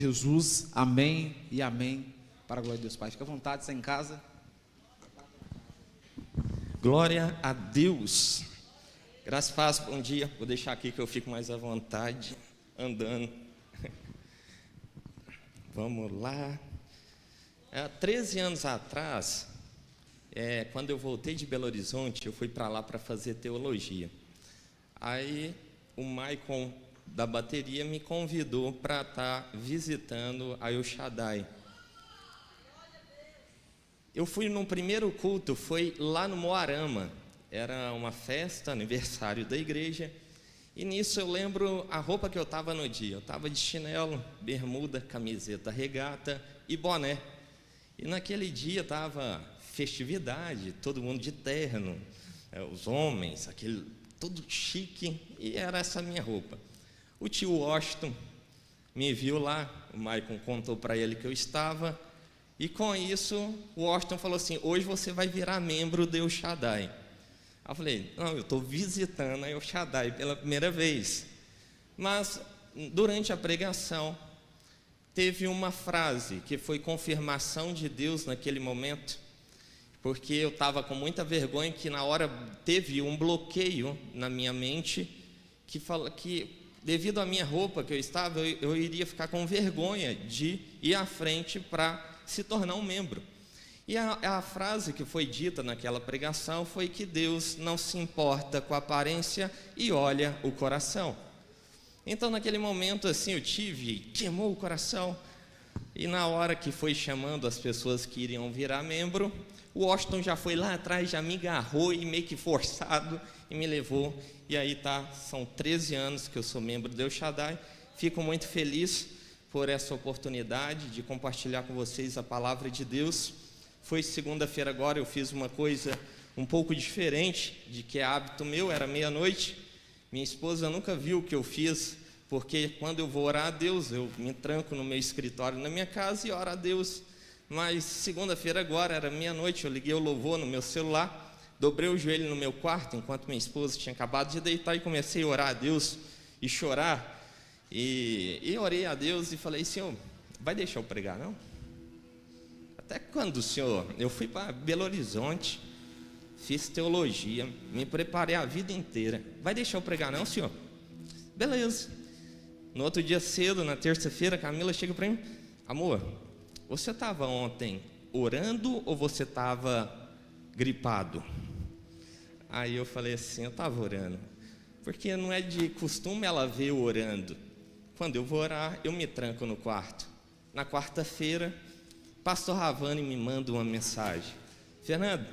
Jesus, amém e amém, para a glória de Deus Pai. Fica à vontade, está em casa. Glória a Deus. Graças a Deus, bom dia. Vou deixar aqui que eu fico mais à vontade, andando. Vamos lá. 13 anos atrás, quando eu voltei de Belo Horizonte, eu fui para lá para fazer teologia. Aí o Maicon da bateria me convidou para estar visitando a El Shaddai. Eu fui no primeiro culto, foi lá no Moarama. Era uma festa, aniversário da igreja. E nisso eu lembro a roupa que eu estava no dia. Eu estava de chinelo, bermuda, camiseta regata e boné. E naquele dia estava festividade, todo mundo de terno, os homens, aquele todo chique, e era essa minha roupa. O tio Washington me viu lá, o Maicon contou para ele que eu estava, e com isso o Washington falou assim: hoje você vai virar membro do El Shaddai. Eu falei: não, eu estou visitando a El Shaddai pela primeira vez. Mas durante a pregação teve uma frase que foi confirmação de Deus naquele momento, porque eu estava com muita vergonha, que na hora teve um bloqueio na minha mente, que fala que devido à minha roupa que eu estava, eu iria ficar com vergonha de ir à frente para se tornar um membro. E a frase que foi dita naquela pregação foi que Deus não se importa com a aparência e olha o coração. Então naquele momento assim queimou o coração. E na hora que foi chamando as pessoas que iriam virar membro, o Washington já foi lá atrás, já me agarrou e meio que forçado e me levou. E aí são 13 anos que eu sou membro do El Shaddai. Fico muito feliz por essa oportunidade de compartilhar com vocês a palavra de Deus. Foi segunda-feira agora, eu fiz uma coisa um pouco diferente de que é hábito meu, era meia-noite. Minha esposa nunca viu o que eu fiz, porque quando eu vou orar a Deus, eu me tranco no meu escritório na minha casa e oro a Deus. Mas segunda-feira agora, era meia-noite, eu liguei o louvor no meu celular, dobrei o joelho no meu quarto, enquanto minha esposa tinha acabado de deitar, e comecei a orar a Deus e chorar. E orei a Deus e falei: Senhor, vai deixar eu pregar, não? Até quando, Senhor? Eu fui para Belo Horizonte, fiz teologia, me preparei a vida inteira. Vai deixar eu pregar, não, Senhor? Beleza. No outro dia cedo, na terça-feira, a Camila chega para mim: amor, você estava ontem orando ou você estava gripado? Aí eu falei assim: eu estava orando. Porque não é de costume ela ver eu orando. Quando eu vou orar, eu me tranco no quarto. Na quarta-feira, pastor Ravani me manda uma mensagem: Fernando,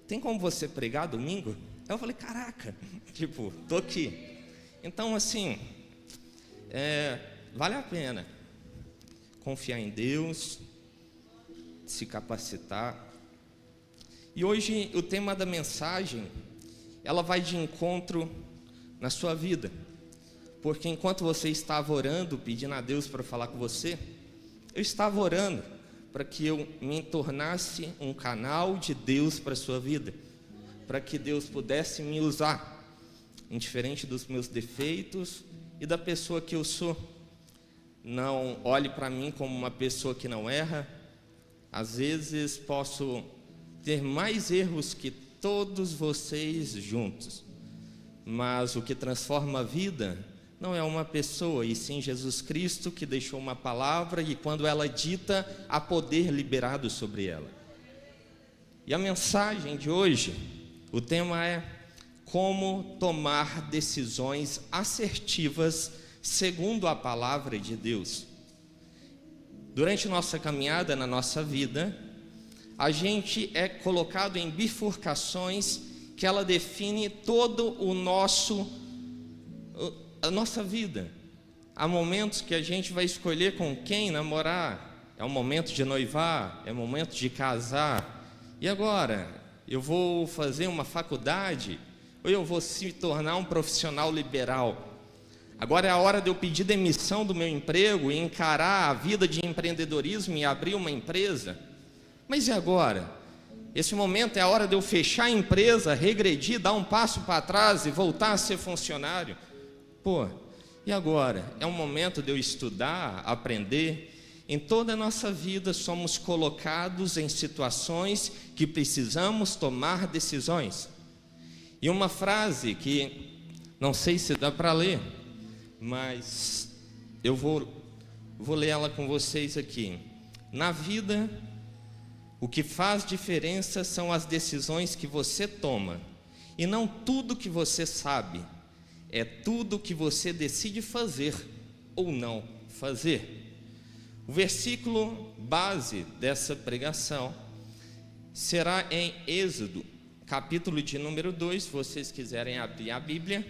tem como você pregar domingo? Aí eu falei: caraca, tô aqui. Então assim, vale a pena confiar em Deus, se capacitar. E hoje o tema da mensagem, ela vai de encontro na sua vida, porque enquanto você estava orando, pedindo a Deus para falar com você, eu estava orando para que eu me tornasse um canal de Deus para a sua vida, para que Deus pudesse me usar, indiferente dos meus defeitos e da pessoa que eu sou. Não olhe para mim como uma pessoa que não erra. Às vezes posso ter mais erros que todos vocês juntos, mas o que transforma a vida não é uma pessoa, e sim Jesus Cristo, que deixou uma palavra, e quando ela dita, há poder liberado sobre ela. E a mensagem de hoje, o tema é como tomar decisões assertivas segundo a palavra de Deus. Durante nossa caminhada na nossa vida, a gente é colocado em bifurcações que ela define todo a nossa vida. Há momentos que a gente vai escolher com quem namorar, é o momento de noivar, é o momento de casar. E agora, eu vou fazer uma faculdade ou eu vou se tornar um profissional liberal? Agora é a hora de eu pedir demissão do meu emprego e encarar a vida de empreendedorismo e abrir uma empresa? Mas e agora? Esse momento é a hora de eu fechar a empresa, regredir, dar um passo para trás e voltar a ser funcionário? E agora? É um momento de eu estudar, aprender. Em toda a nossa vida somos colocados em situações que precisamos tomar decisões. E uma frase que não sei se dá para ler, mas eu vou ler ela com vocês aqui. Na vida, o que faz diferença são as decisões que você toma, e não tudo que você sabe, é tudo que você decide fazer ou não fazer. O versículo base dessa pregação será em Êxodo, capítulo de número 2, se vocês quiserem abrir a Bíblia.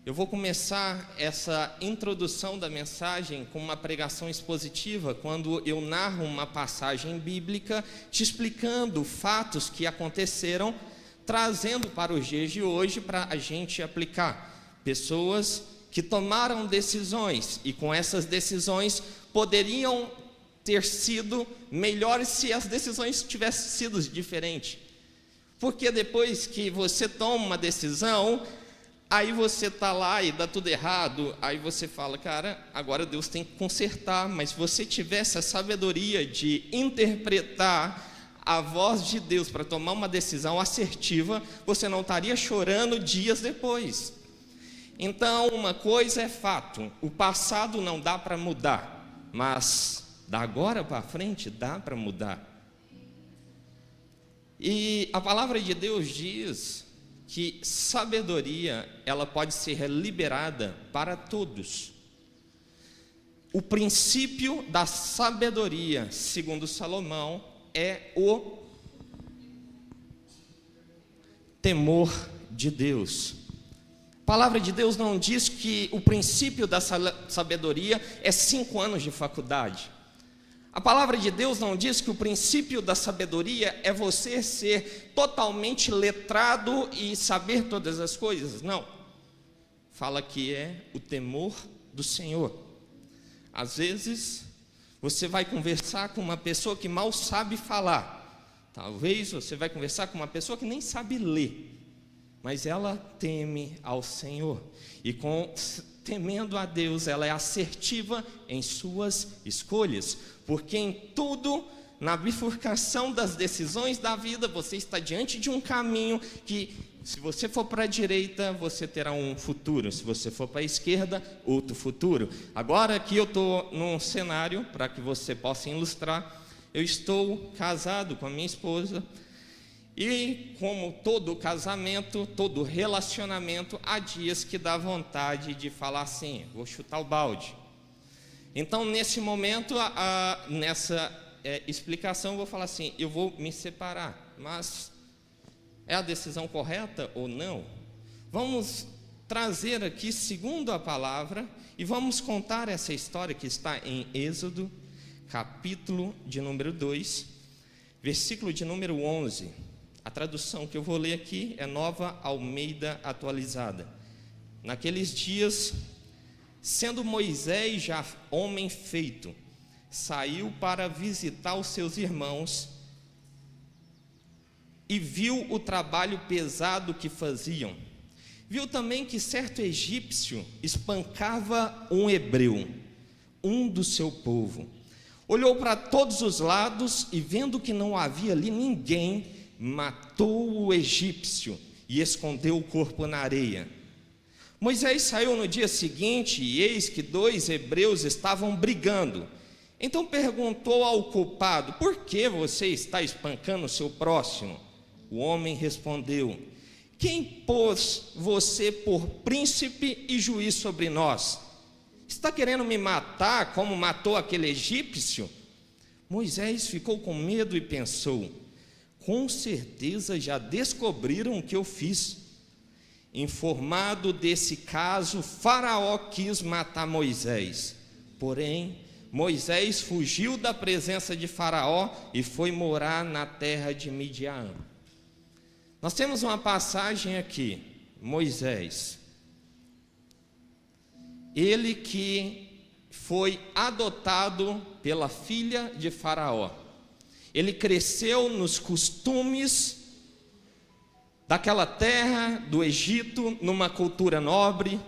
Eu vou começar essa introdução da mensagem com uma pregação expositiva, quando eu narro uma passagem bíblica, te explicando fatos que aconteceram, trazendo para os dias de hoje para a gente aplicar. Pessoas que tomaram decisões e com essas decisões poderiam ter sido melhores se as decisões tivessem sido diferentes. Porque depois que você toma uma decisão, aí você está lá e dá tudo errado, aí você fala, cara, agora Deus tem que consertar. Mas se você tivesse a sabedoria de interpretar a voz de Deus para tomar uma decisão assertiva, você não estaria chorando dias depois. Então, uma coisa é fato, o passado não dá para mudar, mas da agora para frente dá para mudar. E a palavra de Deus diz que sabedoria, ela pode ser liberada para todos. O princípio da sabedoria, segundo Salomão, é o temor de Deus. A palavra de Deus não diz que o princípio da sabedoria é 5 anos de faculdade. A palavra de Deus não diz que o princípio da sabedoria é você ser totalmente letrado e saber todas as coisas. Não. Fala que é o temor do Senhor. Às vezes, você vai conversar com uma pessoa que mal sabe falar. Talvez você vai conversar com uma pessoa que nem sabe ler. Mas ela teme ao Senhor. E temendo a Deus, ela é assertiva em suas escolhas. Porque em tudo, na bifurcação das decisões da vida, você está diante de um caminho que, se você for para a direita, você terá um futuro. Se você for para a esquerda, outro futuro. Agora aqui eu estou num cenário, para que você possa ilustrar. Eu estou casado com a minha esposa. E como todo casamento, todo relacionamento, há dias que dá vontade de falar assim, vou chutar o balde. Então, nesse momento, nessa explicação, eu vou falar assim, eu vou me separar. Mas é a decisão correta ou não? Vamos trazer aqui, segundo a palavra, e vamos contar essa história que está em Êxodo, capítulo de número 2, versículo de número 11. A tradução que eu vou ler aqui é Nova Almeida Atualizada. Naqueles dias, sendo Moisés já homem feito, saiu para visitar os seus irmãos e viu o trabalho pesado que faziam. Viu também que certo egípcio espancava um hebreu, um do seu povo. Olhou para todos os lados e, vendo que não havia ali ninguém, matou o egípcio e escondeu o corpo na areia. Moisés saiu no dia seguinte e eis que 2 hebreus estavam brigando. Então perguntou ao culpado, por que você está espancando o seu próximo? O homem respondeu, quem pôs você por príncipe e juiz sobre nós? Está querendo me matar como matou aquele egípcio? Moisés ficou com medo e pensou, com certeza já descobriram o que eu fiz. Informado desse caso, Faraó quis matar Moisés. Porém, Moisés fugiu da presença de Faraó e foi morar na terra de Midian. Nós temos uma passagem aqui, Moisés. Ele que foi adotado pela filha de Faraó. Ele cresceu nos costumes daquela terra do Egito, numa cultura nobre.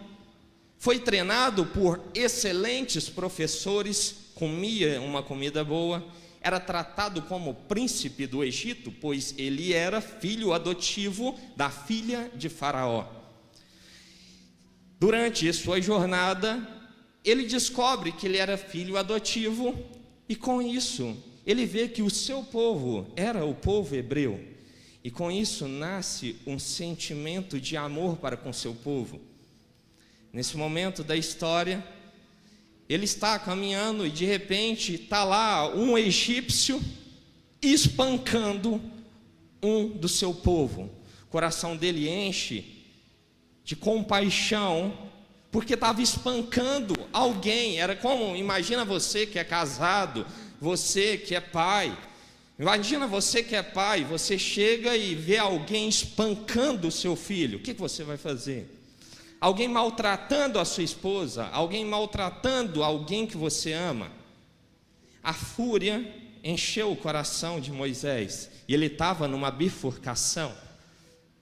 foi treinado por excelentes professores, comia uma comida boa, era tratado como príncipe do Egito, pois ele era filho adotivo da filha de Faraó. Durante sua jornada, ele descobre que ele era filho adotivo, e com isso, ele vê que o seu povo era o povo hebreu, e com isso nasce um sentimento de amor para com seu povo. Nesse momento da história, ele está caminhando e de repente está lá um egípcio espancando um do seu povo. O coração dele enche de compaixão, porque estava espancando alguém. Era como, imagina você que é casado, você que é pai. Imagina você que é pai, você chega e vê alguém espancando o seu filho. O que você vai fazer? Alguém maltratando a sua esposa, alguém maltratando alguém que você ama. A fúria encheu o coração de Moisés, e ele estava numa bifurcação.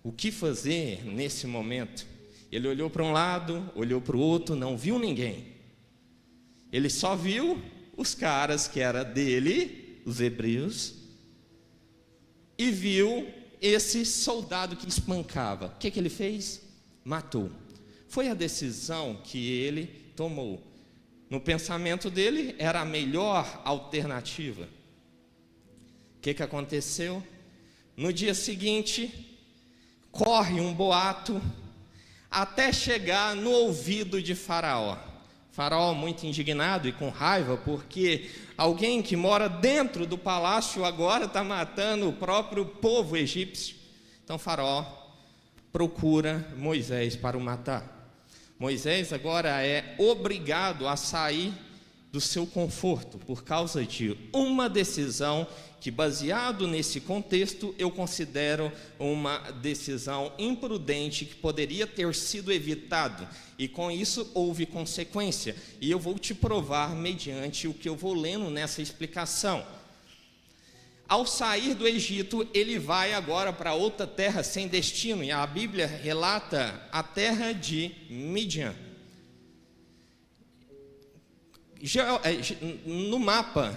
O que fazer nesse momento? Ele olhou para um lado, olhou para o outro, não viu ninguém. Ele só viu os caras que era dele, os hebreus, e viu esse soldado que espancava. O que ele fez? Matou. Foi a decisão que ele tomou. No pensamento dele, era a melhor alternativa. O que aconteceu? No dia seguinte, corre um boato até chegar no ouvido de Faraó. Faraó muito indignado e com raiva, porque alguém que mora dentro do palácio agora está matando o próprio povo egípcio. Então Faraó procura Moisés para o matar. Moisés agora é obrigado a sair do seu conforto por causa de uma decisão que, baseado nesse contexto, eu considero uma decisão imprudente que poderia ter sido evitado, e com isso houve consequência, e eu vou te provar mediante o que eu vou lendo nessa explicação. Ao sair do Egito, ele vai agora para outra terra sem destino, e a Bíblia relata a terra de Midian. No mapa,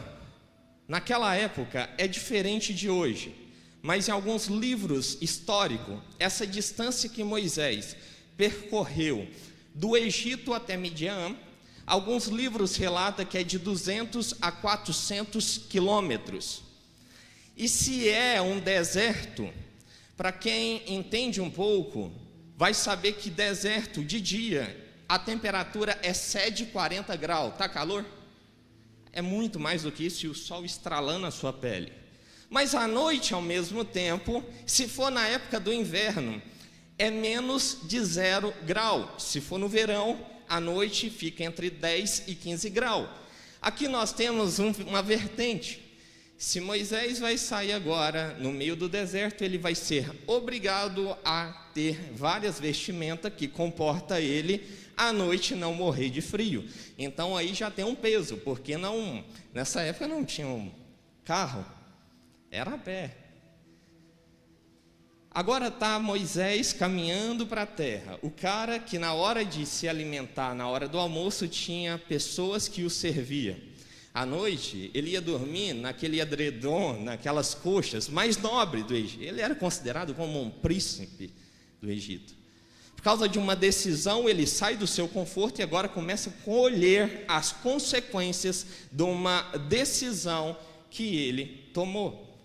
naquela época, é diferente de hoje, mas em alguns livros históricos, essa distância que Moisés percorreu do Egito até Midian, alguns livros relatam que é de 200 a 400 quilômetros. E se é um deserto, para quem entende um pouco, vai saber que deserto de dia, a temperatura é 7 e 40 graus, tá calor? É muito mais do que isso, e o sol estralando a sua pele. Mas à noite, ao mesmo tempo, se for na época do inverno, é menos de 0 grau. Se for no verão, à noite fica entre 10 e 15 graus. Aqui nós temos uma vertente. Se Moisés vai sair agora no meio do deserto, ele vai ser obrigado a ter várias vestimentas que comporta ele à noite não morrer de frio. Então aí já tem um peso, porque nessa época não tinha um carro, era a pé. Agora está Moisés caminhando para a terra. O cara que na hora de se alimentar, na hora do almoço, tinha pessoas que o serviam. À noite, ele ia dormir naquele edredom, naquelas coxas mais nobres do Egito. Ele era considerado como um príncipe do Egito. Por causa de uma decisão, ele sai do seu conforto e agora começa a colher as consequências de uma decisão que ele tomou.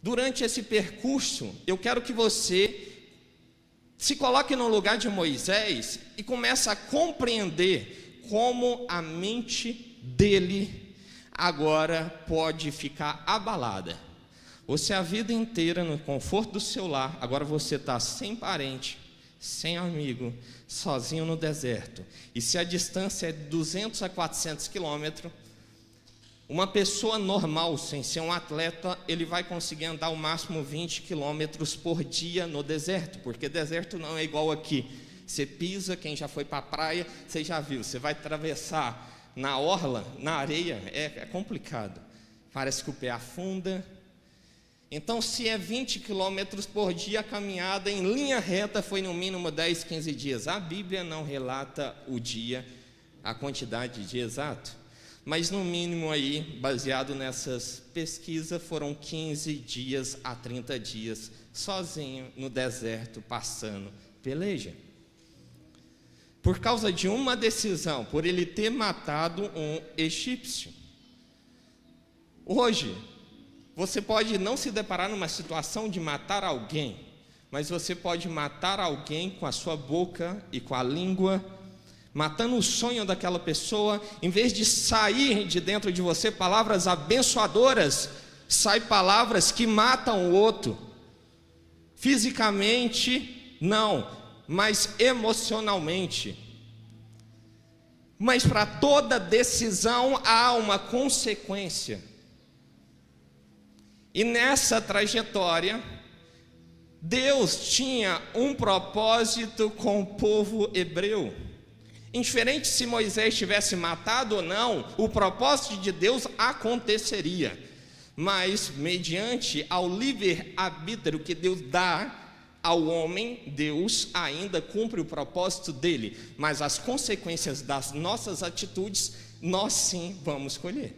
Durante esse percurso, eu quero que você se coloque no lugar de Moisés e comece a compreender como a mente dele agora pode ficar abalada. Você a vida inteira no conforto do seu lar, agora você está sem parente, sem amigo, sozinho no deserto. E se a distância é de 200 a 400 quilômetros, uma pessoa normal, sem ser um atleta, ele vai conseguir andar ao máximo 20 quilômetros por dia no deserto, porque deserto não é igual aqui. Você pisa, quem já foi para a praia, você já viu, você vai atravessar na orla, na areia, é complicado. Parece que o pé afunda. Então, se é 20 quilômetros por dia, a caminhada em linha reta foi no mínimo 10, 15 dias. A Bíblia não relata o dia, a quantidade de dia exato, mas no mínimo aí, baseado nessas pesquisas, foram 15 dias a 30 dias, sozinho no deserto, passando peleja. Por causa de uma decisão, por ele ter matado um egípcio. Hoje, você pode não se deparar numa situação de matar alguém, mas você pode matar alguém com a sua boca e com a língua, matando o sonho daquela pessoa. Em vez de sair de dentro de você palavras abençoadoras, sai palavras que matam o outro. Fisicamente, não, mas emocionalmente. Mas para toda decisão há uma consequência. E nessa trajetória, Deus tinha um propósito com o povo hebreu. Indiferente se Moisés tivesse matado ou não, o propósito de Deus aconteceria. Mas, mediante ao livre-arbítrio que Deus dá ao homem, Deus ainda cumpre o propósito dele. Mas as consequências das nossas atitudes, nós sim vamos colher.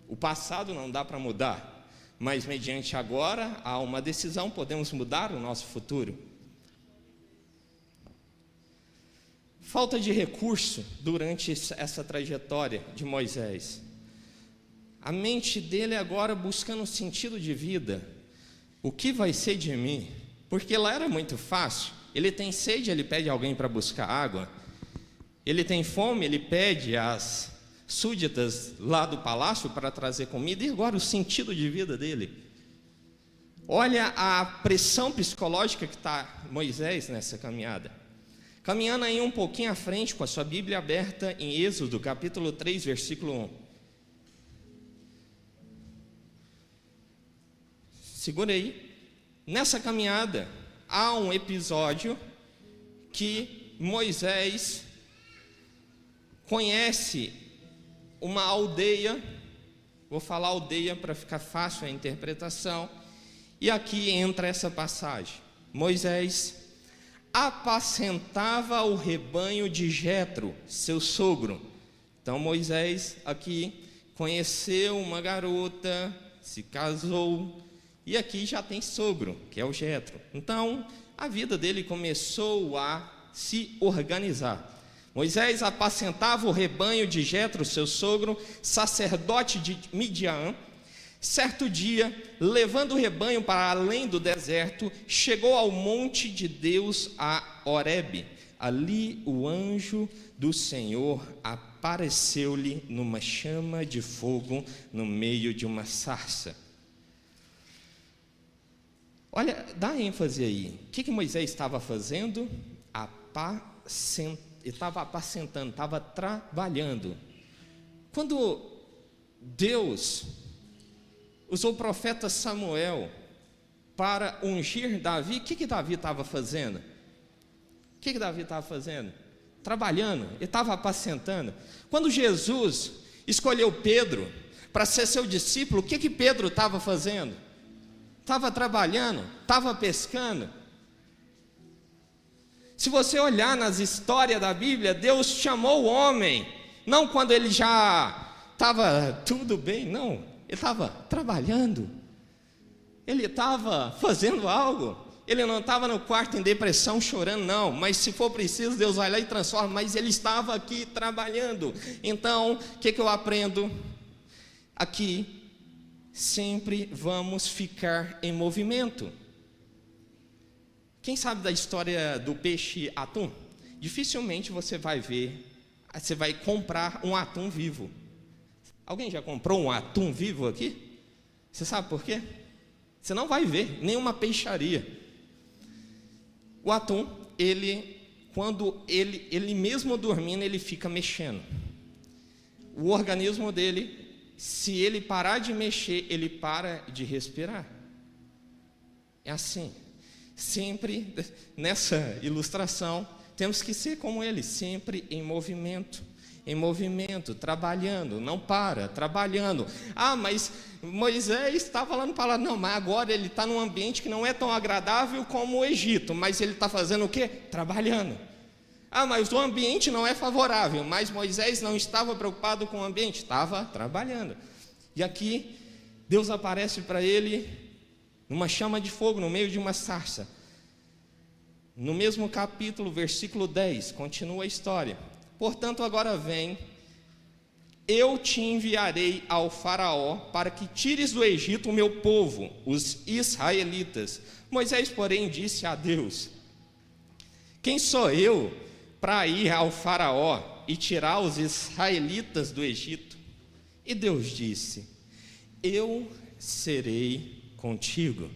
O passado não dá para mudar. Mas mediante agora, há uma decisão, podemos mudar o nosso futuro. Falta de recurso durante essa trajetória de Moisés. A mente dele agora buscando um sentido de vida. O que vai ser de mim? Porque lá era muito fácil. Ele tem sede, ele pede alguém para buscar água. Ele tem fome, ele pede as súditas lá do palácio para trazer comida. E agora o sentido de vida dele? Olha a pressão psicológica que está Moisés nessa caminhada. Caminhando aí um pouquinho à frente com a sua Bíblia aberta em Êxodo, capítulo 3, versículo 1. Segura aí. Nessa caminhada há um episódio que Moisés conhece uma aldeia, vou falar aldeia para ficar fácil a interpretação, e aqui entra essa passagem. Moisés apacentava o rebanho de Jetro, seu sogro. Então Moisés aqui conheceu uma garota, se casou, e aqui já tem sogro, que é o Jetro. Então a vida dele começou a se organizar. Moisés apacentava o rebanho de Jetro, seu sogro, sacerdote de Midian. Certo dia, levando o rebanho para além do deserto, chegou ao monte de Deus, a Horebe. Ali o anjo do Senhor apareceu-lhe numa chama de fogo no meio de uma sarça. Olha, dá ênfase aí. O que Moisés estava fazendo? Ele estava apacentando, estava trabalhando. Quando Deus usou o profeta Samuel para ungir Davi, o que Davi estava fazendo? O que Davi estava fazendo? Trabalhando, ele estava apacentando. Quando Jesus escolheu Pedro para ser seu discípulo, o que Pedro estava fazendo? Estava trabalhando, estava pescando. Se você olhar nas histórias da Bíblia, Deus chamou o homem, não quando ele já estava tudo bem, não. Ele estava trabalhando, ele estava fazendo algo, ele não estava no quarto em depressão chorando, não, mas se for preciso, Deus vai lá e transforma, mas ele estava aqui trabalhando. Então, o que eu aprendo aqui? Sempre vamos ficar em movimento. Quem sabe da história do peixe atum? Dificilmente você vai comprar um atum vivo. Alguém já comprou um atum vivo aqui? Você sabe por quê? Você não vai ver nenhuma peixaria. O atum, quando ele mesmo dormindo, ele fica mexendo. O organismo dele, se ele parar de mexer, ele para de respirar. É assim. Sempre nessa ilustração, temos que ser como ele, sempre em movimento. em movimento, trabalhando, não para, trabalhando. Ah, mas Moisés estava lá no palácio. Não, mas agora ele está num ambiente que não é tão agradável como o Egito, mas ele está fazendo o quê? Trabalhando. Ah, mas o ambiente não é favorável, mas Moisés não estava preocupado com o ambiente, estava trabalhando. E aqui, Deus aparece para ele numa chama de fogo, no meio de uma sarça. No mesmo capítulo, versículo 10, continua a história. Portanto, agora vem, eu te enviarei ao faraó para que tires do Egito o meu povo, os israelitas. Moisés, porém, disse a Deus: quem sou eu para ir ao faraó e tirar os israelitas do Egito? E Deus disse: eu serei contigo,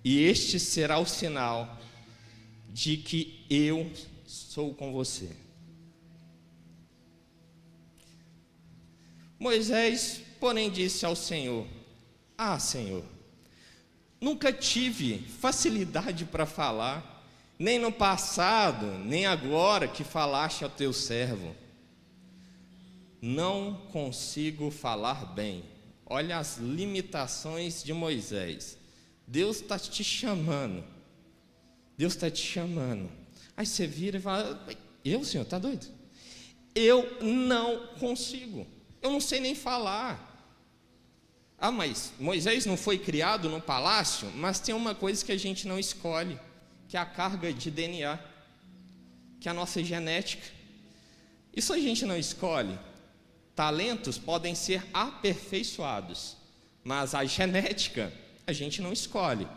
e este será o sinal de que eu sou com você. Moisés, porém, disse ao Senhor: ah, Senhor, nunca tive facilidade para falar, nem no passado, nem agora que falaste ao teu servo. Não consigo falar bem. Olha as limitações de Moisés. Deus está te chamando. Deus está te chamando. Aí você vira e fala: eu, Senhor, está doido? Eu não consigo. Eu não sei nem falar. Ah, mas Moisés não foi criado no palácio? Mas tem uma coisa que a gente não escolhe, que é a carga de DNA, que é a nossa genética. Isso a gente não escolhe. Talentos podem ser aperfeiçoados, mas a genética a gente não escolhe.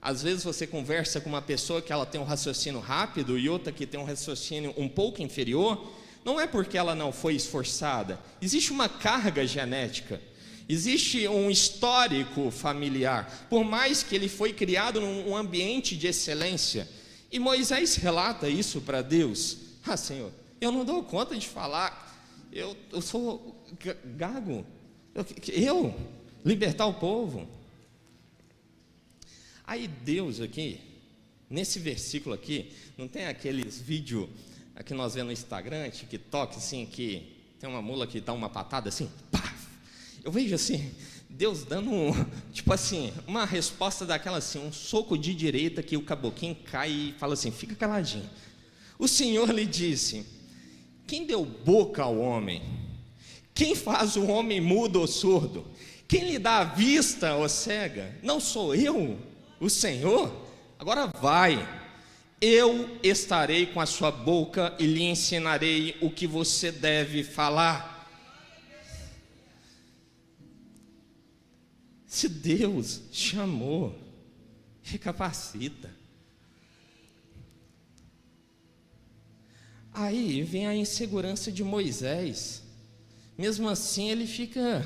Às vezes você conversa com uma pessoa que ela tem um raciocínio rápido e outra que tem um raciocínio um pouco inferior. Não é porque ela não foi esforçada. Existe uma carga genética. Existe um histórico familiar. Por mais que ele foi criado num ambiente de excelência. E Moisés relata isso para Deus. Ah, Senhor, eu não dou conta de falar. Eu sou gago. Eu libertar o povo. Aí Deus aqui, nesse versículo aqui, não tem aqueles vídeos que nós vemos no Instagram, TikTok, assim, que tem uma mula que dá uma patada assim, pá! Eu vejo assim, Deus dando, tipo assim, uma resposta daquela assim, um soco de direita que o caboquinho cai e fala assim: fica caladinho. O Senhor lhe disse: quem deu boca ao homem? Quem faz o homem mudo ou surdo? Quem lhe dá a vista ou cega? Não sou eu, o Senhor? Agora vai. Eu estarei com a sua boca e lhe ensinarei o que você deve falar. Se Deus chamou, recapacita. Aí vem a insegurança de Moisés. Mesmo assim ele fica,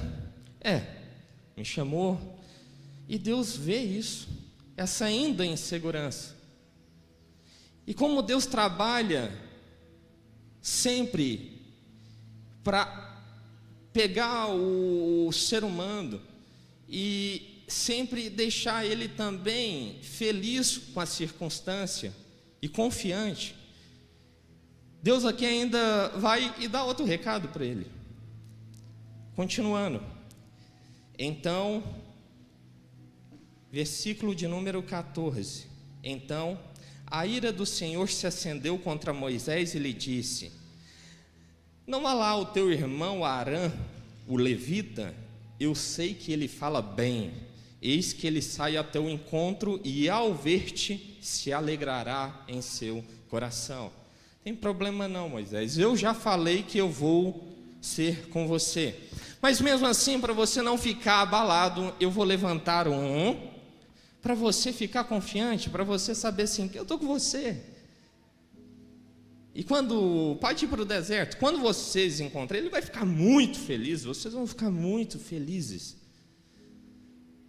me chamou. E Deus vê isso, essa ainda insegurança. E como Deus trabalha sempre para pegar o ser humano e sempre deixar ele também feliz com a circunstância e confiante, Deus aqui ainda vai e dá outro recado para ele. Continuando. Então, versículo de número 14. Então, a ira do Senhor se acendeu contra Moisés e lhe disse: não há lá o teu irmão Arã, o levita? Eu sei que ele fala bem. Eis que ele sai a teu encontro e ao ver-te se alegrará em seu coração. Tem problema não, Moisés. Eu já falei que eu vou ser com você. Mas mesmo assim, para você não ficar abalado, eu vou levantar para você ficar confiante, para você saber assim, que eu estou com você. E pode ir para o deserto, quando vocês encontrarem, ele vai ficar muito feliz, vocês vão ficar muito felizes.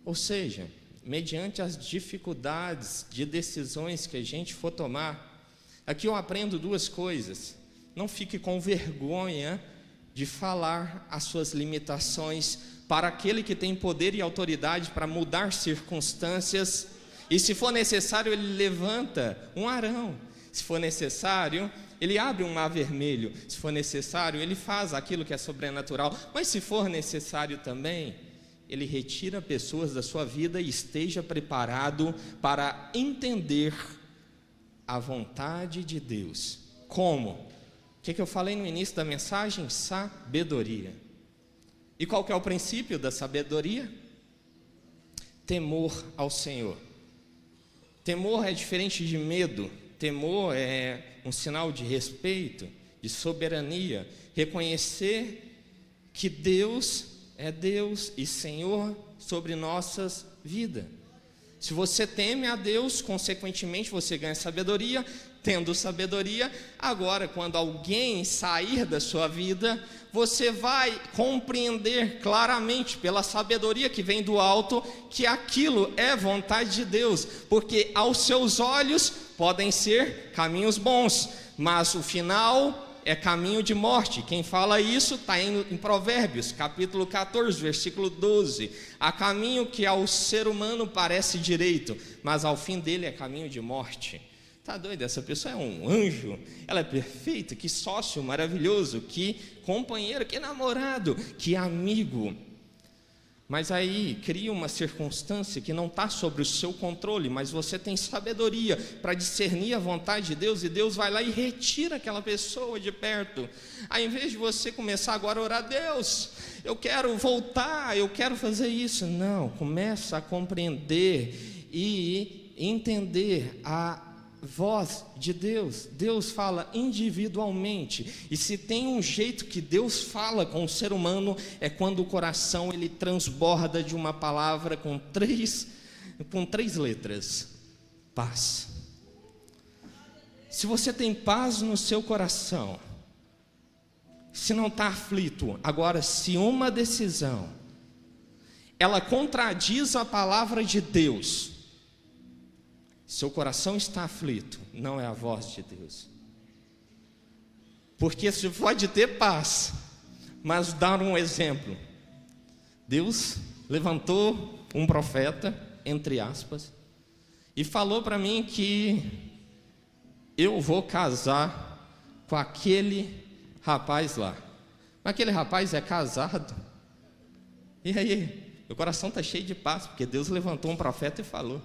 Ou seja, mediante as dificuldades de decisões que a gente for tomar, aqui eu aprendo duas coisas. Não fique com vergonha de falar as suas limitações para aquele que tem poder e autoridade para mudar circunstâncias, e se for necessário ele levanta um Arão, se for necessário Ele abre um mar vermelho, se for necessário, ele faz aquilo que é sobrenatural, mas se for necessário também, ele retira pessoas da sua vida e esteja preparado para entender a vontade de Deus. Como? O que eu falei no início da mensagem? Sabedoria. E qual que é o princípio da sabedoria? Temor ao Senhor. Temor é diferente de medo. Temor é um sinal de respeito, de soberania. Reconhecer que Deus é Deus e Senhor sobre nossas vidas. Se você teme a Deus, consequentemente você ganha sabedoria. Tendo sabedoria, agora quando alguém sair da sua vida, você vai compreender claramente pela sabedoria que vem do alto que aquilo é vontade de Deus, porque aos seus olhos podem ser caminhos bons, mas o final é caminho de morte. Quem fala isso está em Provérbios, capítulo 14, versículo 12. Há caminho que ao ser humano parece direito, mas ao fim dele é caminho de morte. Tá doido? Essa pessoa é um anjo, ela é perfeita, que sócio maravilhoso, que companheiro, que namorado, que amigo. Mas aí cria uma circunstância que não está sobre o seu controle, mas você tem sabedoria para discernir a vontade de Deus, e Deus vai lá e retira aquela pessoa de perto. Aí, em vez de você começar agora a orar, Deus, eu quero voltar, eu quero fazer isso. Não, começa a compreender e entender a voz de Deus. Deus fala individualmente, e se tem um jeito que Deus fala com o ser humano, é quando o coração ele transborda de uma palavra com três letras: paz. Se você tem paz no seu coração, se não está aflito, agora se uma decisão ela contradiz a palavra de Deus, seu coração está aflito, não é a voz de Deus. Porque você pode ter paz, mas dar um exemplo. Deus levantou um profeta, entre aspas, e falou para mim que eu vou casar com aquele rapaz lá. Mas aquele rapaz é casado. E aí? Meu coração está cheio de paz, porque Deus levantou um profeta e falou.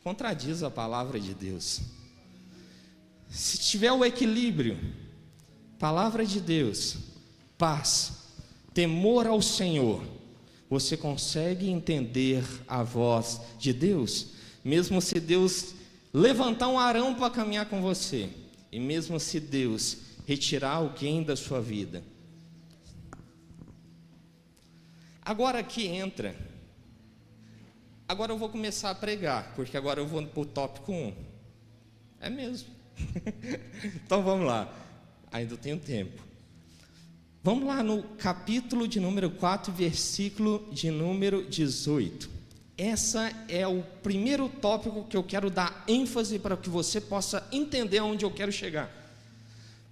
Contradiz a palavra de Deus. Se tiver o equilíbrio, palavra de Deus, paz, temor ao Senhor, você consegue entender a voz de Deus, mesmo se Deus levantar um Arão para caminhar com você, e mesmo se Deus retirar alguém da sua vida. Agora aqui entra. Agora eu vou começar a pregar, porque agora eu vou para o tópico 1. É mesmo. Então vamos lá. Ainda tenho tempo. Vamos lá no capítulo de número 4, versículo de número 18. Essa é o primeiro tópico que eu quero dar ênfase para que você possa entender aonde eu quero chegar.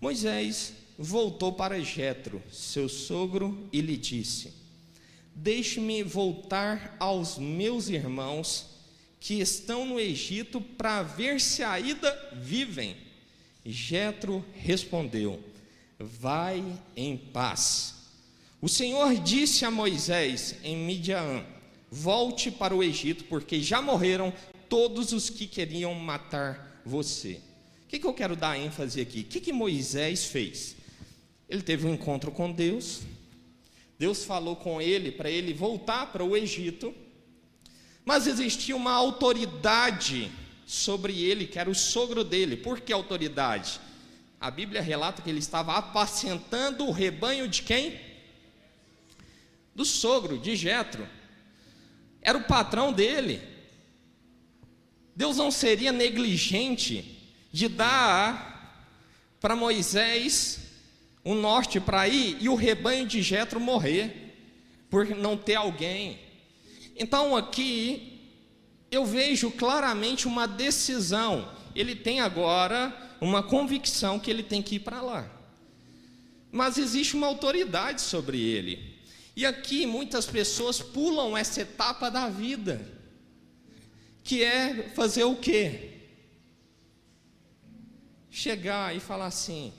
Moisés voltou para Jetro, seu sogro, e lhe disse: deixe-me voltar aos meus irmãos que estão no Egito para ver se ainda vivem. Jetro respondeu: vai em paz. O Senhor disse a Moisés em Midian: volte para o Egito, porque já morreram todos os que queriam matar você. O que eu quero dar ênfase aqui? O que Moisés fez? Ele teve um encontro com Deus. Deus falou com ele para ele voltar para o Egito, mas existia uma autoridade sobre ele, que era o sogro dele. Por que autoridade? A Bíblia relata que ele estava apacentando o rebanho de quem? Do sogro, de Jetro. Era o patrão dele. Deus não seria negligente de dar para Moisés um norte para ir e o rebanho de Jetro morrer por não ter alguém. Então aqui eu vejo claramente uma decisão. Ele tem agora uma convicção que ele tem que ir para lá, mas existe uma autoridade sobre ele. E aqui muitas pessoas pulam essa etapa da vida, que é fazer o quê? chegar e falar assim,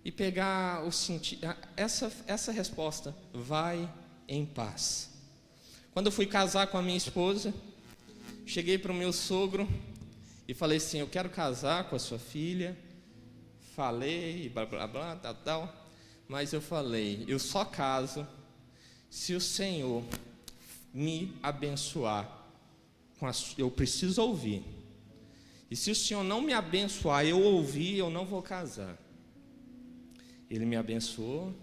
e pegar o sentido, essa resposta, vai em paz. Quando eu fui casar com a minha esposa, cheguei para o meu sogro e falei assim, eu quero casar com a sua filha. Falei, blá, blá, blá, tal, mas eu falei, eu só caso se o Senhor me abençoar. Eu preciso ouvir. E se o Senhor não me abençoar, eu ouvir, eu não vou casar. Ele me abençoou,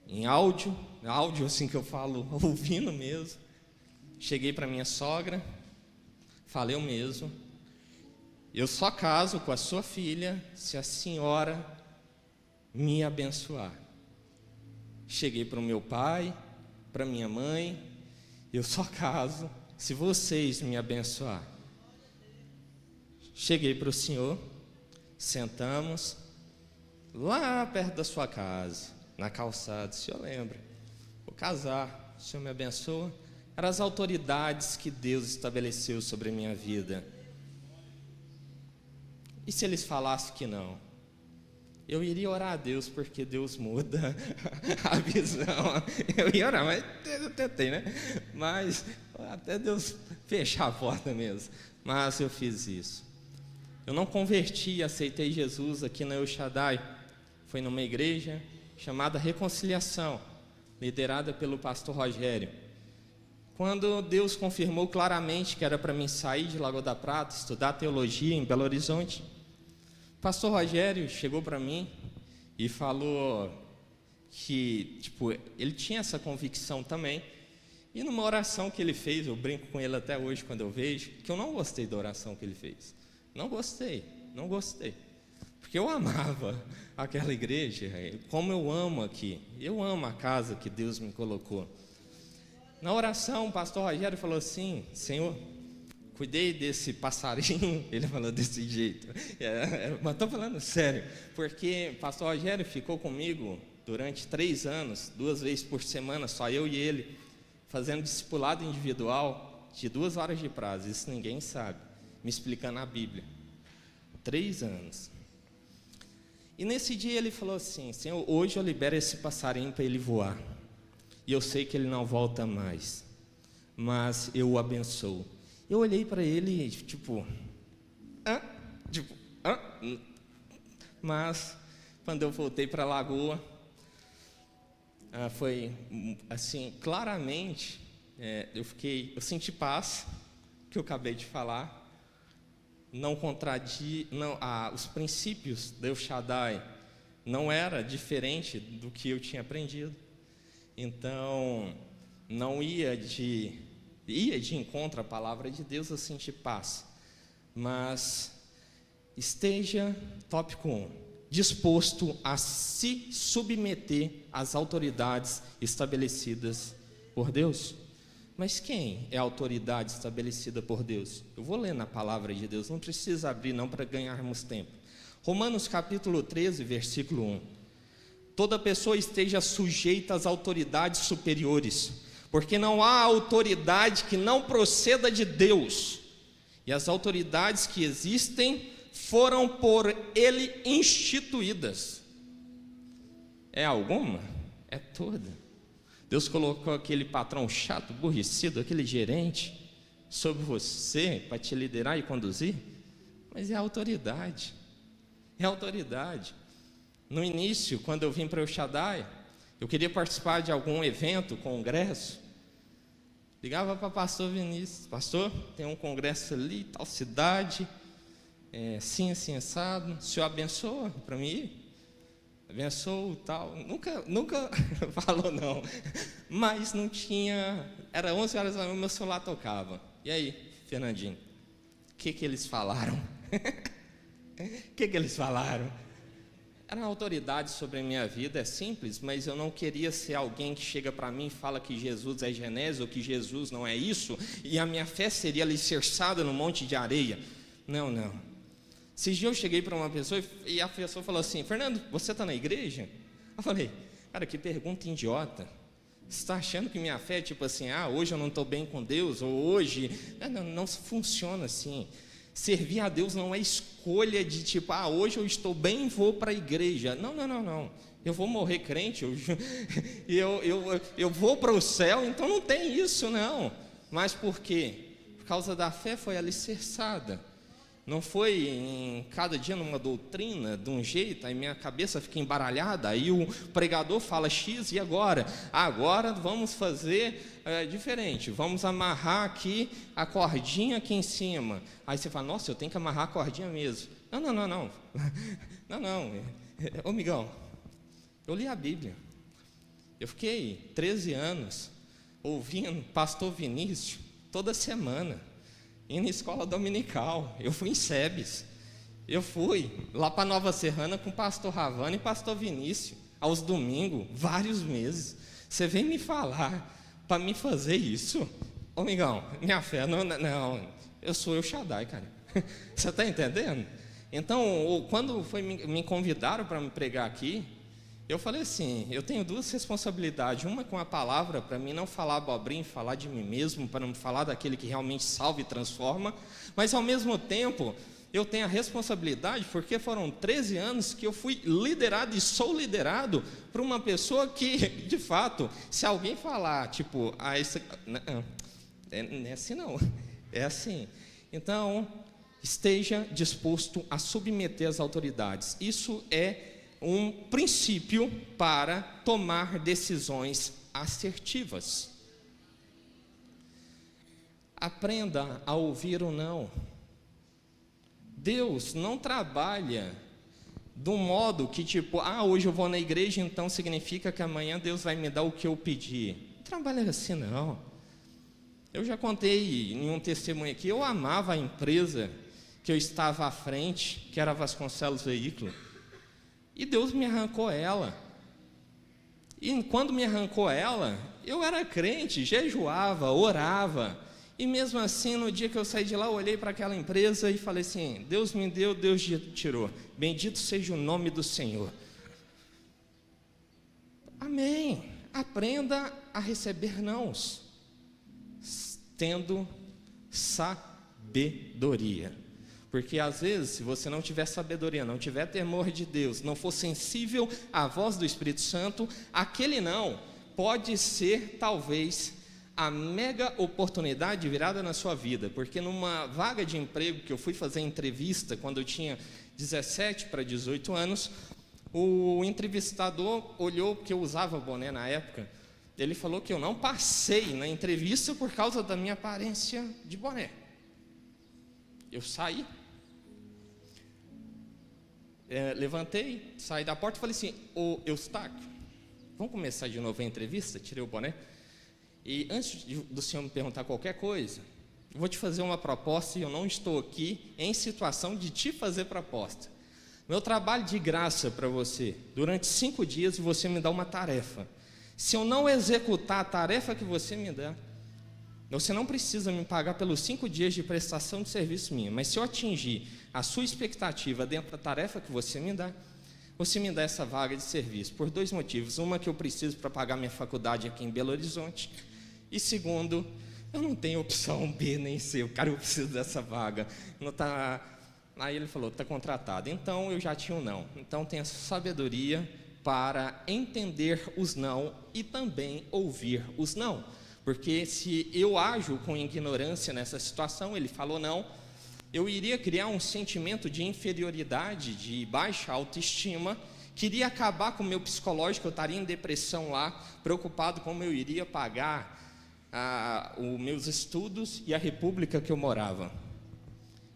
em áudio assim que eu falo, ouvindo mesmo. Cheguei para minha sogra, falei o mesmo. Eu só caso com a sua filha se a senhora me abençoar. Cheguei para o meu pai, para minha mãe, eu só caso se vocês me abençoar. Cheguei para o senhor, sentamos lá perto da sua casa, na calçada, o senhor lembra? Vou casar, o senhor me abençoa. Eram as autoridades que Deus estabeleceu sobre a minha vida. E se eles falassem que não? Eu iria orar a Deus, porque Deus muda a visão. Eu ia orar, mas eu tentei, né? Mas até Deus fechar a porta mesmo. Mas eu fiz isso. Eu não converti, aceitei Jesus aqui na El Shaddai. Foi numa igreja chamada Reconciliação, liderada pelo pastor Rogério. Quando Deus confirmou claramente que era para mim sair de Lagoa da Prata, estudar teologia em Belo Horizonte, o pastor Rogério chegou para mim e falou que, ele tinha essa convicção também. E numa oração que ele fez, eu brinco com ele até hoje quando eu vejo, que eu não gostei da oração que ele fez. Não gostei. Porque eu amava aquela igreja, como eu amo aqui. Eu amo a casa que Deus me colocou. Na oração, o pastor Rogério falou assim, Senhor, cuidei desse passarinho. Ele falou desse jeito. Mas estou falando sério, porque o pastor Rogério ficou comigo durante 3 anos, 2 vezes por semana, só eu e ele, fazendo discipulado individual de 2 horas de prazo. Isso ninguém sabe. Me explicando a Bíblia. 3 anos. E nesse dia ele falou assim, Senhor, hoje eu libero esse passarinho para ele voar. E eu sei que ele não volta mais, mas eu o abençoo. Eu olhei para ele, mas quando eu voltei para a lagoa, foi assim, claramente, eu senti paz, que eu acabei de falar. Não os princípios do El Shaddai não era diferente do que eu tinha aprendido. Então, não ia de encontro à palavra de Deus, eu senti paz. Mas esteja, tópico 1, disposto a se submeter às autoridades estabelecidas por Deus. Mas quem é a autoridade estabelecida por Deus? Eu vou ler na palavra de Deus, não precisa abrir não para ganharmos tempo. Romanos capítulo 13, versículo 1. Toda pessoa esteja sujeita às autoridades superiores, porque não há autoridade que não proceda de Deus, e as autoridades que existem foram por Ele instituídas. É alguma? É toda. Deus colocou aquele patrão chato, aborrecido, aquele gerente sobre você para te liderar e conduzir, mas é autoridade. É autoridade. No início, quando eu vim para o El Shaddai, eu queria participar de algum evento, congresso. Ligava para o pastor Vinícius, pastor, tem um congresso ali, tal cidade, assim, assado, o senhor abençoa para mim ir? Abençoa tal, nunca falou não, mas não tinha, era 11 horas da noite, meu celular tocava. E aí, Fernandinho, o que eles falaram? O que eles falaram? Era autoridade sobre a minha vida, é simples, mas eu não queria ser alguém que chega para mim e fala que Jesus é Genésio, ou que Jesus não é isso, e a minha fé seria alicerçada no monte de areia. Não. Esses dias eu cheguei para uma pessoa e a pessoa falou assim, Fernando, você está na igreja? Eu falei, cara, que pergunta idiota. Você está achando que minha fé é tipo assim, hoje eu não estou bem com Deus, ou hoje... Não funciona assim. Servir a Deus não é escolha de tipo, hoje eu estou bem, vou para a igreja. Não. Eu vou morrer crente, eu vou para o céu, então não tem isso não. Mas por quê? Por causa da fé foi alicerçada. Não foi em cada dia numa doutrina, de um jeito, aí minha cabeça fica embaralhada, aí o pregador fala X, e agora? Agora vamos fazer diferente, vamos amarrar aqui a cordinha aqui em cima. Aí você fala, nossa, eu tenho que amarrar a cordinha mesmo. Não. Ô, amigão, eu li a Bíblia. Eu fiquei 13 anos ouvindo pastor Vinícius toda semana, indo em escola dominical. Eu fui em Sebes, eu fui lá para Nova Serrana com o pastor Ravana e pastor Vinícius, aos domingos, vários meses. Você vem me falar para me fazer isso? Ô, amigão, minha fé, não, eu sou El Shaddai, cara. Você está entendendo? Então, quando me convidaram para me pregar aqui, eu falei assim, eu tenho duas responsabilidades, uma com a palavra, para mim não falar abobrinha, falar de mim mesmo, para não falar daquele que realmente salva e transforma, mas ao mesmo tempo, eu tenho a responsabilidade, porque foram 13 anos que eu fui liderado e sou liderado por uma pessoa que, de fato, se alguém falar, tipo, não é assim não, é assim. Então, esteja disposto a submeter as autoridades. Isso é um princípio para tomar decisões assertivas. Aprenda a ouvir o não. Deus não trabalha de um modo que tipo, hoje eu vou na igreja, então significa que amanhã Deus vai me dar o que eu pedi. Não trabalha assim não. Eu já contei em um testemunho aqui, eu amava a empresa que eu estava à frente, que era Vasconcelos Veículo. E Deus me arrancou ela. E quando me arrancou ela, eu era crente, jejuava, orava. E mesmo assim, no dia que eu saí de lá, eu olhei para aquela empresa e falei assim, Deus me deu, Deus tirou. Bendito seja o nome do Senhor. Amém. Aprenda a receber nãos, tendo sabedoria. Porque às vezes, se você não tiver sabedoria, não tiver temor de Deus, não for sensível à voz do Espírito Santo, aquele não pode ser talvez a mega oportunidade virada na sua vida. Porque numa vaga de emprego que eu fui fazer entrevista quando eu tinha 17 para 18 anos, o entrevistador olhou, porque eu usava boné na época, ele falou que eu não passei na entrevista por causa da minha aparência de boné. Eu saí. Levantei, saí da porta e falei assim, ô Eustáquio, vamos começar de novo a entrevista? Tirei o boné. E antes do senhor me perguntar qualquer coisa, eu vou te fazer uma proposta e eu não estou aqui em situação de te fazer proposta. Meu trabalho de graça para você, durante 5 dias você me dá uma tarefa. Se eu não executar a tarefa que você me dá, você não precisa me pagar pelos 5 dias de prestação de serviço minha, mas se eu atingir a sua expectativa dentro da tarefa que você me dá essa vaga de serviço, por 2 motivos. Uma, que eu preciso para pagar minha faculdade aqui em Belo Horizonte, e segundo, eu não tenho opção B nem C, eu preciso dessa vaga. Não tá... Aí ele falou, está contratado. Então eu já tinha um não. Então tenha sabedoria para entender os não e também ouvir os não. Porque se eu ajo com ignorância nessa situação, ele falou não, eu iria criar um sentimento de inferioridade, de baixa autoestima, que iria acabar com o meu psicológico, eu estaria em depressão lá, preocupado como eu iria pagar os meus estudos e a república que eu morava.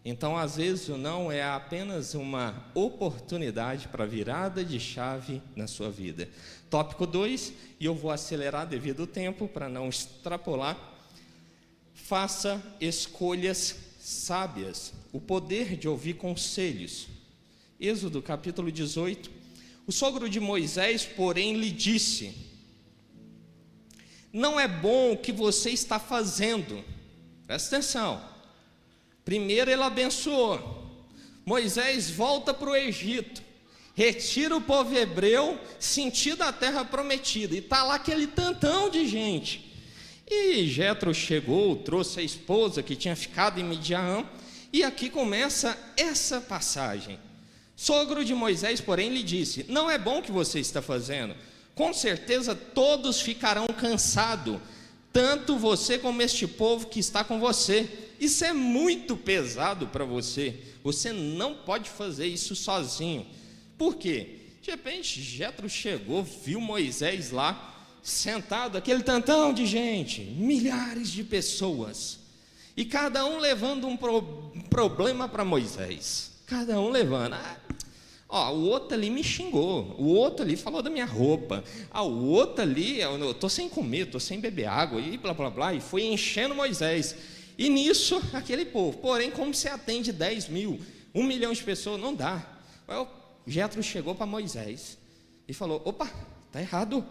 Então, às vezes, o não é apenas uma oportunidade para virada de chave na sua vida. Tópico 2, e eu vou acelerar devido ao tempo, para não extrapolar. Faça escolhas sábias, o poder de ouvir conselhos. Êxodo capítulo 18. O sogro de Moisés, porém, lhe disse: não é bom o que você está fazendo. Presta atenção. Primeiro ele abençoou. Moisés volta para o Egito, retira o povo hebreu, sentido a terra prometida, e está lá aquele tantão de gente. E Jetro chegou, trouxe a esposa que tinha ficado em Midian, E aqui começa essa passagem. Sogro de Moisés, porém, lhe disse: não é bom o que você está fazendo. Com certeza todos ficarão cansados, tanto você como este povo que está com você. Isso é muito pesado para você. Você não pode fazer isso sozinho. Por quê? De repente, Jetro chegou, viu Moisés lá, sentado, aquele tantão de gente, milhares de pessoas, e cada um levando um problema para Moisés. Cada um levando. O outro ali me xingou, o outro ali falou da minha roupa, o outro ali, eu estou sem comer, estou sem beber água, e blá blá blá, e foi enchendo Moisés. E nisso, aquele povo, porém, como se atende 10 mil, 1 milhão de pessoas, não dá. Jetro chegou para Moisés e falou: opa, está errado.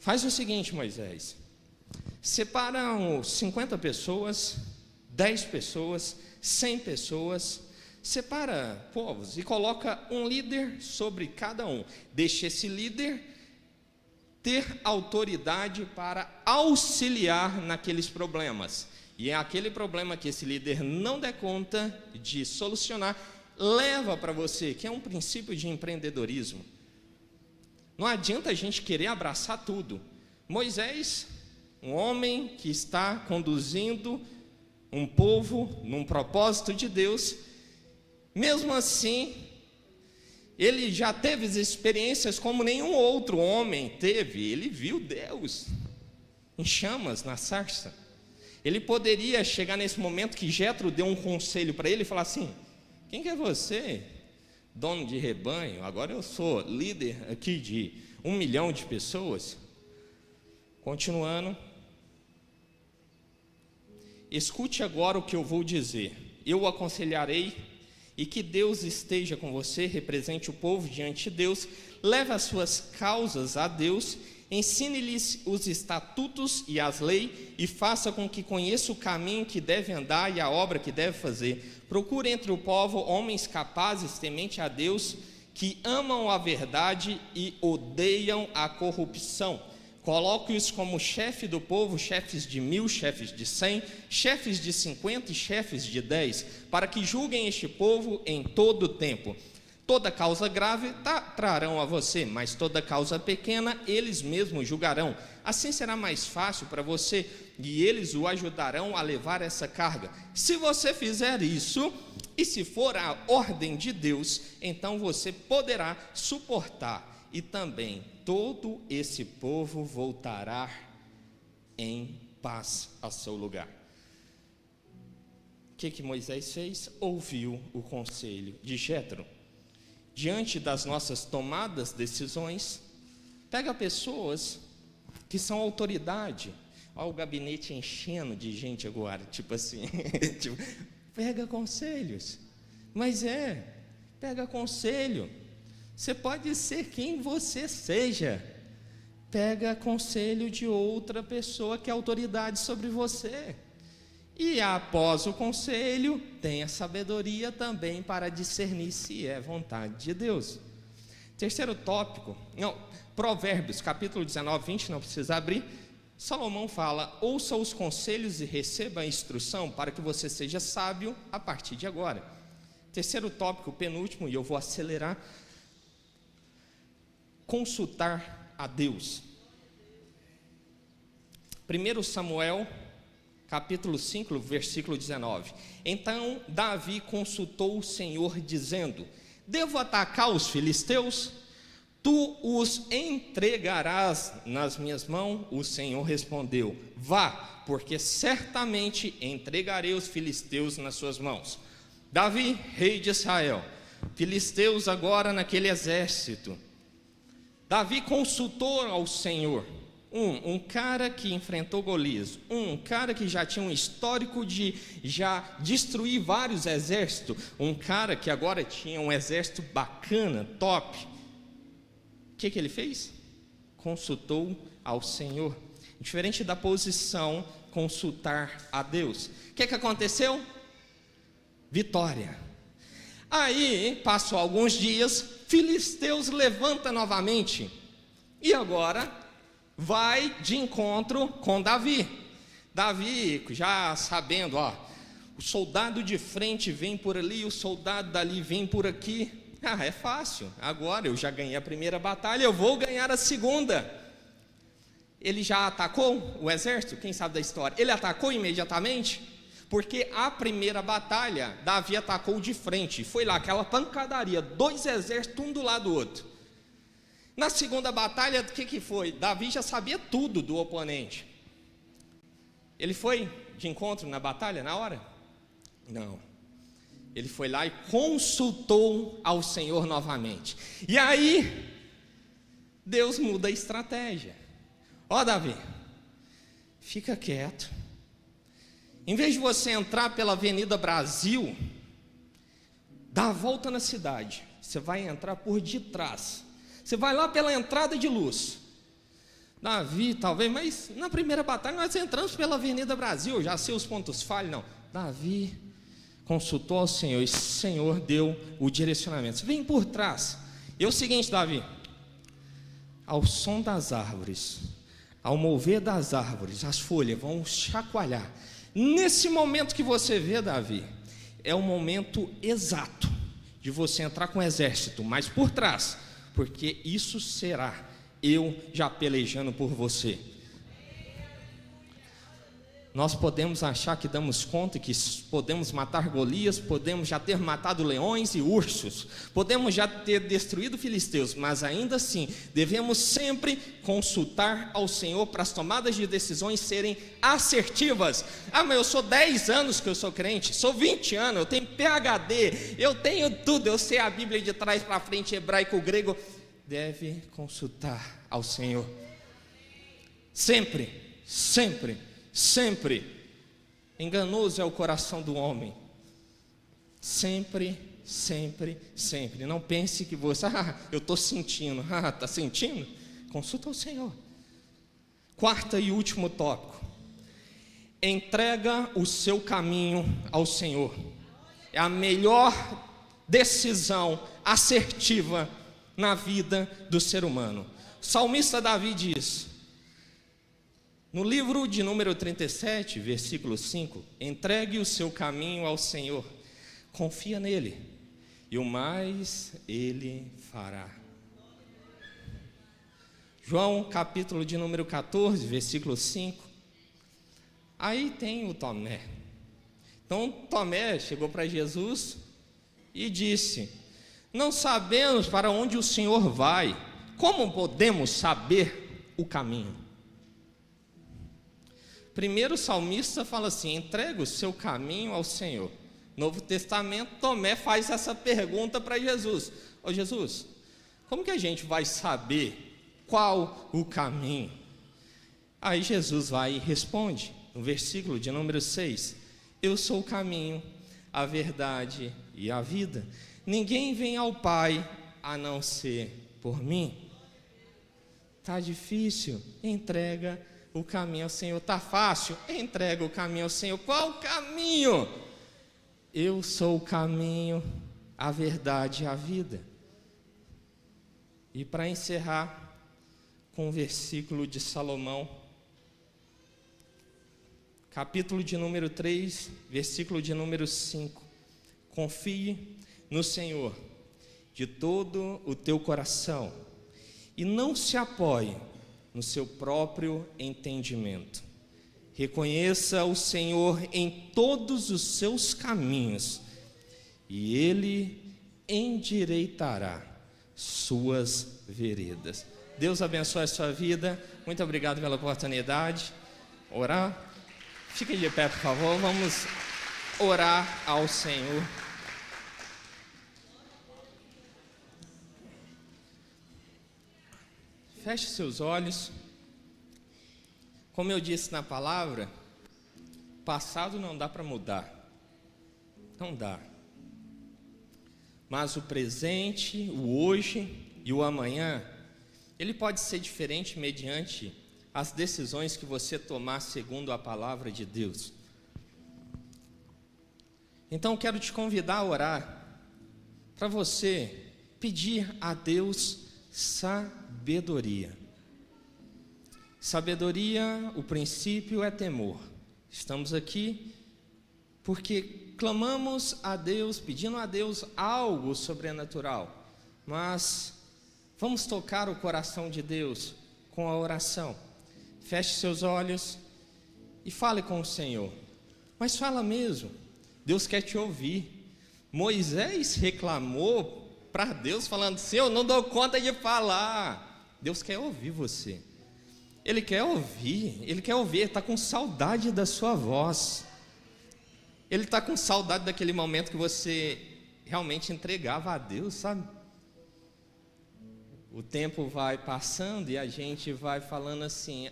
Faz o seguinte, Moisés, separa 50 pessoas, 10 pessoas, 100 pessoas, separa povos e coloca um líder sobre cada um. Deixa esse líder ter autoridade para auxiliar naqueles problemas. E é aquele problema que esse líder não der conta de solucionar, leva para você, que é um princípio de empreendedorismo. Não adianta a gente querer abraçar tudo. Moisés, um homem que está conduzindo um povo num propósito de Deus, mesmo assim, ele já teve experiências como nenhum outro homem teve. Ele viu Deus em chamas na sarça. Ele poderia chegar nesse momento que Jetro deu um conselho para ele e falar assim: quem que é você? Dono de rebanho, agora eu sou líder aqui de 1 milhão de pessoas. Continuando. Escute agora o que eu vou dizer. Eu o aconselharei, e que Deus esteja com você, represente o povo diante de Deus, leve as suas causas a Deus, ensine-lhes os estatutos e as leis, e faça com que conheça o caminho que deve andar e a obra que deve fazer. Procure entre o povo homens capazes, temente a Deus, que amam a verdade e odeiam a corrupção. Coloque-os como chefe do povo, chefes de 1000, chefes de 100, chefes de 50 e chefes de 10, para que julguem este povo em todo o tempo. Toda causa grave trarão a você, mas toda causa pequena eles mesmos julgarão. Assim será mais fácil para você, e eles o ajudarão a levar essa carga. Se você fizer isso, e se for a ordem de Deus, então você poderá suportar, e também todo esse povo voltará em paz ao seu lugar. O que Moisés fez? Ouviu o conselho de Jetro. Diante das nossas tomadas decisões, pega pessoas que são autoridade. Olha o gabinete enchendo de gente agora, tipo assim, pega conselhos. Mas pega conselho. Você pode ser quem você seja. Pega conselho de outra pessoa que é autoridade sobre você. E após o conselho, tenha sabedoria também para discernir se é vontade de Deus. Terceiro tópico, Provérbios, capítulo 19, 20, não precisa abrir. Salomão fala: ouça os conselhos e receba a instrução para que você seja sábio a partir de agora. Terceiro tópico, penúltimo, e eu vou acelerar. Consultar a Deus. 1 Samuel, capítulo 5, versículo 19. Então Davi consultou o Senhor, dizendo: devo atacar os filisteus? Tu os entregarás nas minhas mãos? O Senhor respondeu: vá, porque certamente entregarei os filisteus nas suas mãos. Davi, rei de Israel, filisteus agora naquele exército. Davi consultou ao Senhor, um cara que enfrentou Golias, um cara que já tinha um histórico de já destruir vários exércitos, um cara que agora tinha um exército bacana, top. O que ele fez? Consultou ao Senhor. Diferente da posição, consultar a Deus. O que aconteceu? Vitória. Aí, passou alguns dias, filisteus levanta novamente, e agora vai de encontro com Davi. Davi, já sabendo, O soldado de frente vem por ali, o soldado dali vem por aqui. É fácil, agora eu já ganhei a primeira batalha, eu vou ganhar a segunda. Ele já atacou o exército? Quem sabe da história? Ele atacou imediatamente? Porque a primeira batalha, Davi atacou de frente, foi lá aquela pancadaria, 2 exércitos, um do lado do outro. Na segunda batalha, o que foi? Davi já sabia tudo do oponente. Ele foi de encontro na batalha, na hora? Não. Ele foi lá e consultou ao Senhor novamente. E aí, Deus muda a estratégia. Davi, fica quieto. Em vez de você entrar pela Avenida Brasil, dá a volta na cidade. Você vai entrar por detrás. Você vai lá pela entrada de luz. Davi, talvez, mas na primeira batalha nós entramos pela Avenida Brasil. Eu já sei os pontos falhos, não. Davi consultou ao Senhor e o Senhor deu o direcionamento. Você vem por trás. É o seguinte, Davi: ao som das árvores, ao mover das árvores, as folhas vão chacoalhar. Nesse momento que você vê, Davi, é o momento exato de você entrar com o exército, mas por trás, porque isso será eu já pelejando por você. Nós podemos achar que damos conta, que podemos matar Golias, podemos já ter matado leões e ursos, podemos já ter destruído filisteus, mas ainda assim, devemos sempre consultar ao Senhor para as tomadas de decisões serem assertivas. Mas eu sou 10 anos que eu sou crente, sou 20 anos, eu tenho PhD, eu tenho tudo, eu sei a Bíblia de trás para frente, hebraico, grego. Deve consultar ao Senhor. Sempre, sempre, sempre. Enganoso é o coração do homem. Sempre, sempre, sempre. Não pense que você, eu estou sentindo. Está sentindo? Consulta ao Senhor. Quarto e último tópico: entrega o seu caminho ao Senhor. É a melhor decisão assertiva na vida do ser humano. O salmista Davi diz, no livro de número 37, versículo 5: entregue o seu caminho ao Senhor, confia nele, e o mais ele fará. João, capítulo de número 14, versículo 5. Aí tem o Tomé. Então Tomé chegou para Jesus e disse: não sabemos para onde o Senhor vai, como podemos saber o caminho? Primeiro o salmista fala assim: entrega o seu caminho ao Senhor. Novo Testamento, Tomé faz essa pergunta para Jesus: Jesus, como que a gente vai saber qual o caminho? Aí Jesus vai e responde, no versículo de número 6: eu sou o caminho, a verdade e a vida. Ninguém vem ao Pai a não ser por mim. Está difícil? Entrega o caminho ao Senhor. Está fácil? Entrega o caminho ao Senhor. Qual caminho? Eu sou o caminho, a verdade e a vida. E para encerrar com o versículo de Salomão, capítulo de número 3, versículo de número 5: confie no Senhor de todo o teu coração e não se apoie no seu próprio entendimento. Reconheça o Senhor em todos os seus caminhos e Ele endireitará suas veredas. Deus abençoe a sua vida. Muito obrigado pela oportunidade. Orar. Fique de pé, por favor. Vamos orar ao Senhor. Feche seus olhos. Como eu disse na palavra, passado não dá para mudar. Não dá. Mas o presente, o hoje e o amanhã, ele pode ser diferente mediante as decisões que você tomar segundo a palavra de Deus. Então quero te convidar a orar, para você pedir a Deus sabedoria. Sabedoria, o princípio é temor. Estamos aqui porque clamamos a Deus, pedindo a Deus algo sobrenatural, mas vamos tocar o coração de Deus com a oração. Feche seus olhos e fale com o Senhor, mas fala mesmo, Deus quer te ouvir. Moisés reclamou para Deus falando: Senhor, eu não dou conta de falar. Deus quer ouvir você, Ele quer ouvir, Ele está com saudade da sua voz, Ele está com saudade daquele momento que você realmente entregava a Deus, sabe? O tempo vai passando e a gente vai falando assim: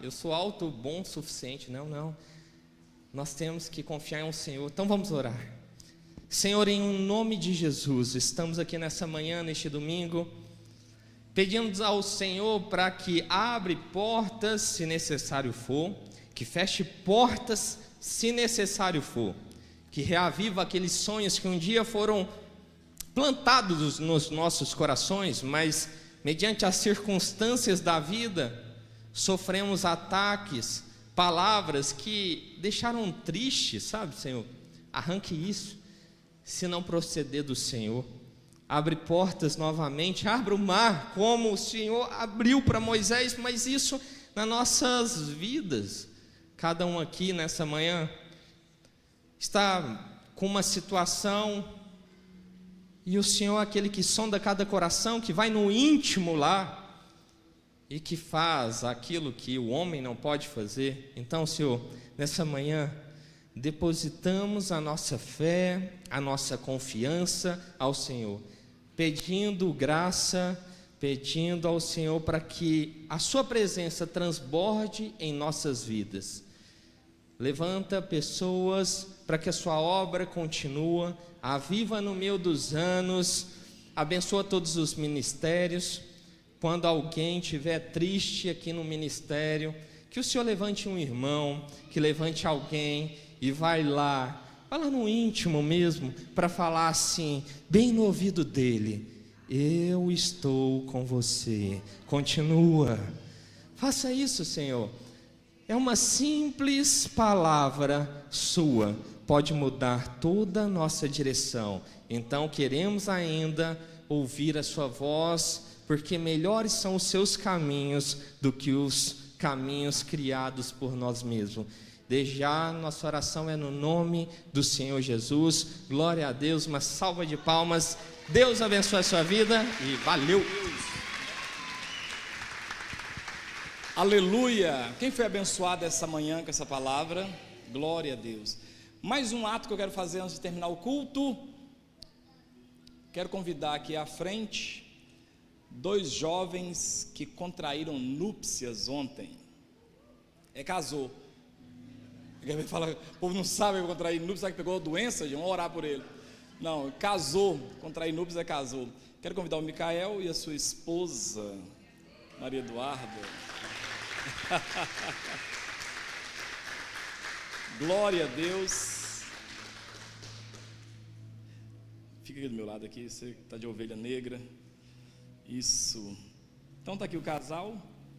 eu sou alto, bom o suficiente. Não, nós temos que confiar em um Senhor. Então vamos orar. Senhor, em nome de Jesus, estamos aqui nessa manhã, neste domingo, pedimos ao Senhor para que abra portas se necessário for, que feche portas se necessário for, que reaviva aqueles sonhos que um dia foram plantados nos nossos corações, mas mediante as circunstâncias da vida, sofremos ataques, palavras que deixaram triste, sabe, Senhor? Arranque isso, se não proceder do Senhor. Abre portas novamente, abra o mar, como o Senhor abriu para Moisés, mas isso nas nossas vidas. Cada um aqui nessa manhã está com uma situação, e o Senhor é aquele que sonda cada coração, que vai no íntimo lá, e que faz aquilo que o homem não pode fazer. Então, Senhor, nessa manhã, depositamos a nossa fé, a nossa confiança ao Senhor, pedindo graça, pedindo ao Senhor para que a sua presença transborde em nossas vidas. Levanta pessoas para que a sua obra continue, aviva no meio dos anos, abençoa todos os ministérios. Quando alguém estiver triste aqui no ministério, que o Senhor levante um irmão, que levante alguém e vai lá no íntimo mesmo, para falar assim, bem no ouvido dele: eu estou com você, continua. Faça isso, Senhor. É uma simples palavra sua, pode mudar toda a nossa direção. Então queremos ainda ouvir a sua voz, porque melhores são os seus caminhos do que os caminhos criados por nós mesmos. Desde já, nossa oração é no nome do Senhor Jesus. Glória a Deus, uma salva de palmas. Deus abençoe a sua vida e valeu! Aleluia! Quem foi abençoado essa manhã com essa palavra? Glória a Deus. Mais um ato que eu quero fazer antes de terminar o culto. Quero convidar aqui à frente 2 jovens que contraíram núpcias ontem. Casou. Fala, o povo não sabe que contrair núpcias, sabe que pegou a doença? Vamos orar por ele. Não, casou, contrair núpcias casou. Quero convidar o Micael e a sua esposa, Maria Eduarda. Glória a Deus. Fica aqui do meu lado aqui, você está de ovelha negra. Isso. Então está aqui o casal.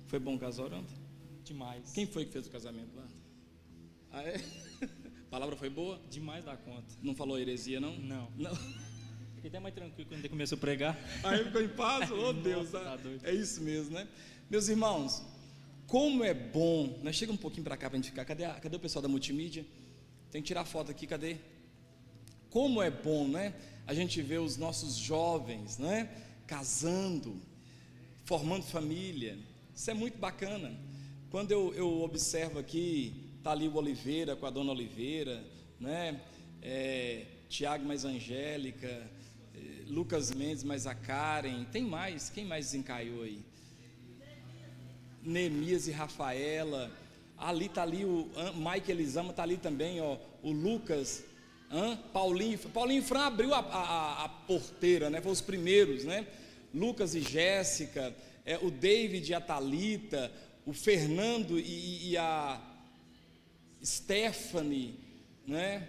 Foi bom o casal ontem? Demais. Quem foi que fez o casamento lá? É? A palavra foi boa? Demais da conta. Não falou heresia, não? Não. Fiquei até mais tranquilo quando ele começou a pregar. Aí ficou em paz? Oh Deus, Nossa, tá doido. É isso mesmo, né? Meus irmãos, como é bom, nós chega um pouquinho para cá para a gente ficar. Cadê o pessoal da multimídia? Tem que tirar foto aqui, cadê? Como é bom, né? A gente vê os nossos jovens, né? Casando, formando família. Isso é muito bacana. Quando eu observo aqui, está ali o Oliveira com a dona Oliveira, né? Tiago mais Angélica, Lucas Mendes mais a Karen, tem mais, quem mais desencaiu aí? Neemias e Rafaela, ali está ali o Mike Elisama, está ali também, ó, o Lucas, Paulinho e Fran abriu a porteira, né? Foi os primeiros, né? Lucas e Jéssica, o David e a Thalita, o Fernando e a Stephanie, né?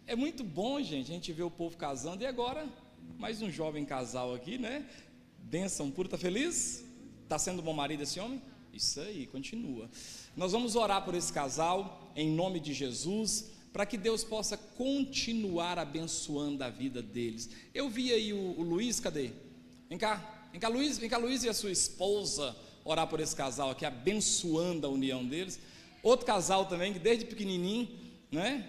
É muito bom, gente, a gente vê o povo casando. E agora, mais um jovem casal aqui, né? Bênção pura, tá feliz? Tá sendo bom marido esse homem? Isso aí, continua. Nós vamos orar por esse casal, em nome de Jesus, para que Deus possa continuar abençoando a vida deles. Eu vi aí o Luiz, cadê? Vem cá Luiz e a sua esposa orar por esse casal aqui, abençoando a união deles. Outro casal também, que desde pequenininho, né?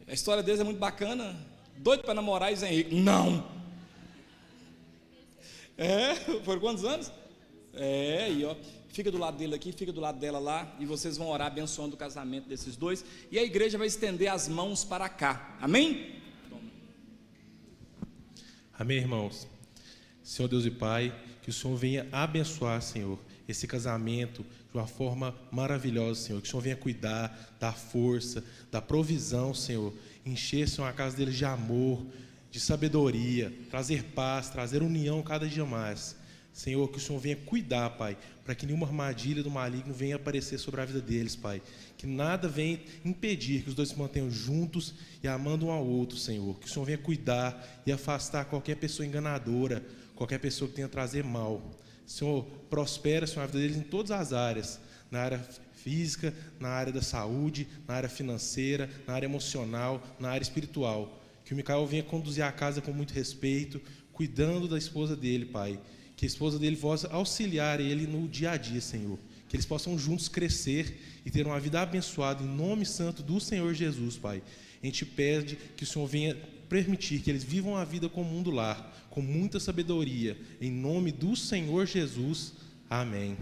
A história deles é muito bacana, doido para namorar, e Zé Henrique, não! Por quantos anos? E ó, fica do lado dele aqui, fica do lado dela lá, e vocês vão orar abençoando o casamento desses dois, e a igreja vai estender as mãos para cá, amém? Amém, irmãos. Senhor Deus e Pai, que o Senhor venha abençoar, Senhor, esse casamento de uma forma maravilhosa, Senhor, que o Senhor venha cuidar, dar força, dar provisão, Senhor, encher, Senhor, a casa deles de amor, de sabedoria, trazer paz, trazer união cada dia mais. Senhor, que o Senhor venha cuidar, Pai, para que nenhuma armadilha do maligno venha aparecer sobre a vida deles, Pai. Que nada venha impedir que os dois se mantenham juntos e amando um ao outro, Senhor. Que o Senhor venha cuidar e afastar qualquer pessoa enganadora, qualquer pessoa que tenha a trazer mal. Senhor, prospera, Senhor, a vida deles em todas as áreas, na área física, na área da saúde, na área financeira, na área emocional, na área espiritual. Que o Micael venha conduzir a casa com muito respeito, cuidando da esposa dele, Pai. Que a esposa dele possa auxiliar ele no dia a dia, Senhor. Que eles possam juntos crescer e ter uma vida abençoada em nome santo do Senhor Jesus, Pai. A gente pede que o Senhor venha permitir que eles vivam a vida como um lar, com muita sabedoria. Em nome do Senhor Jesus. Amém.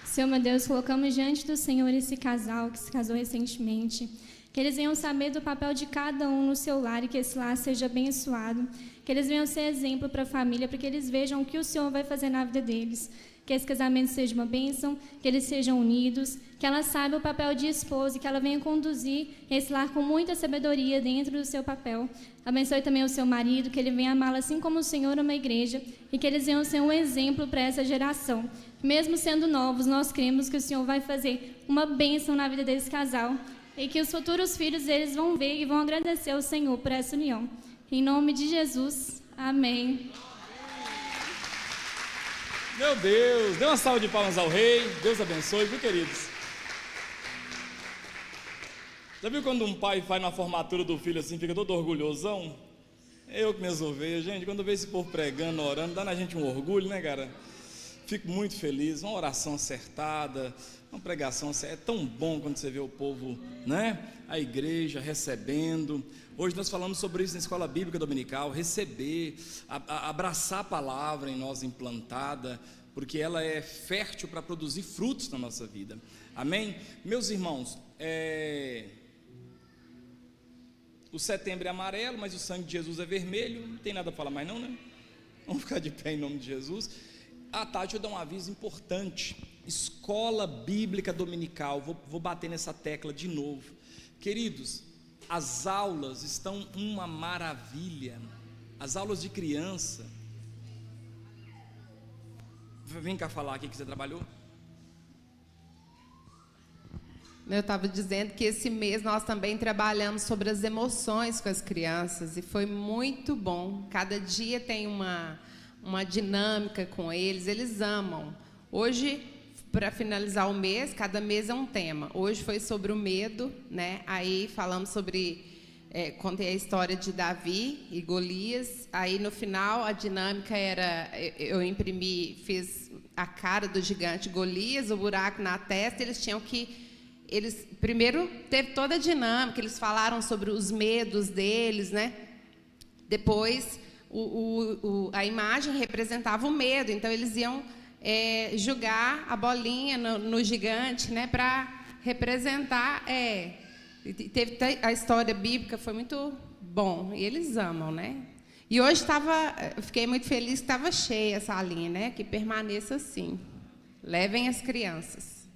Senhor, meu Deus, colocamos diante do Senhor esse casal que se casou recentemente. Que eles venham saber do papel de cada um no seu lar e que esse lar seja abençoado. Que eles venham ser exemplo para a família, para que eles vejam o que o Senhor vai fazer na vida deles. Que esse casamento seja uma bênção, que eles sejam unidos, que ela saiba o papel de esposa e que ela venha conduzir esse lar com muita sabedoria dentro do seu papel. Abençoe também o seu marido, que ele venha amá-la assim como o Senhor ama a igreja e que eles venham ser um exemplo para essa geração. Mesmo sendo novos, nós cremos que o Senhor vai fazer uma bênção na vida desse casal e que os futuros filhos deles vão ver e vão agradecer ao Senhor por essa união. Em nome de Jesus, amém. Meu Deus, dê uma salva de palmas ao rei, Deus abençoe, viu, queridos? Já viu quando um pai faz na formatura do filho assim, fica todo orgulhosão? Eu que me resolvi, gente, quando eu vejo esse povo pregando, orando, dá na gente um orgulho, né, cara? Fico muito feliz, uma oração acertada, uma pregação acertada. É tão bom quando você vê o povo, né? A igreja recebendo. Hoje nós falamos sobre isso na Escola Bíblica Dominical, receber, abraçar a palavra em nós implantada, porque ela é fértil para produzir frutos na nossa vida. Amém? Meus irmãos, o setembro é amarelo, mas o sangue de Jesus é vermelho, não tem nada a falar mais não, né? Vamos ficar de pé em nome de Jesus. À tarde eu dou um aviso importante, Escola Bíblica Dominical, vou bater nessa tecla de novo. Queridos, as aulas estão uma maravilha, as aulas de criança. Vem cá falar aqui que você trabalhou. Eu estava dizendo que esse mês nós também trabalhamos sobre as emoções com as crianças e foi muito bom. Cada dia tem uma dinâmica com eles, eles amam. Hoje, para finalizar o mês, cada mês é um tema. Hoje foi sobre o medo, né? Aí falamos sobre, contei a história de Davi e Golias. Aí no final a dinâmica era, eu fiz a cara do gigante Golias, o buraco na testa. Eles primeiro teve toda a dinâmica. Eles falaram sobre os medos deles, né? Depois a imagem representava o medo, então eles iam jogar a bolinha no gigante, né, para representar. Teve a história bíblica, foi muito bom, e eles amam, né? E hoje fiquei muito feliz que estava cheia essa salinha, né? Que permaneça assim. Levem as crianças.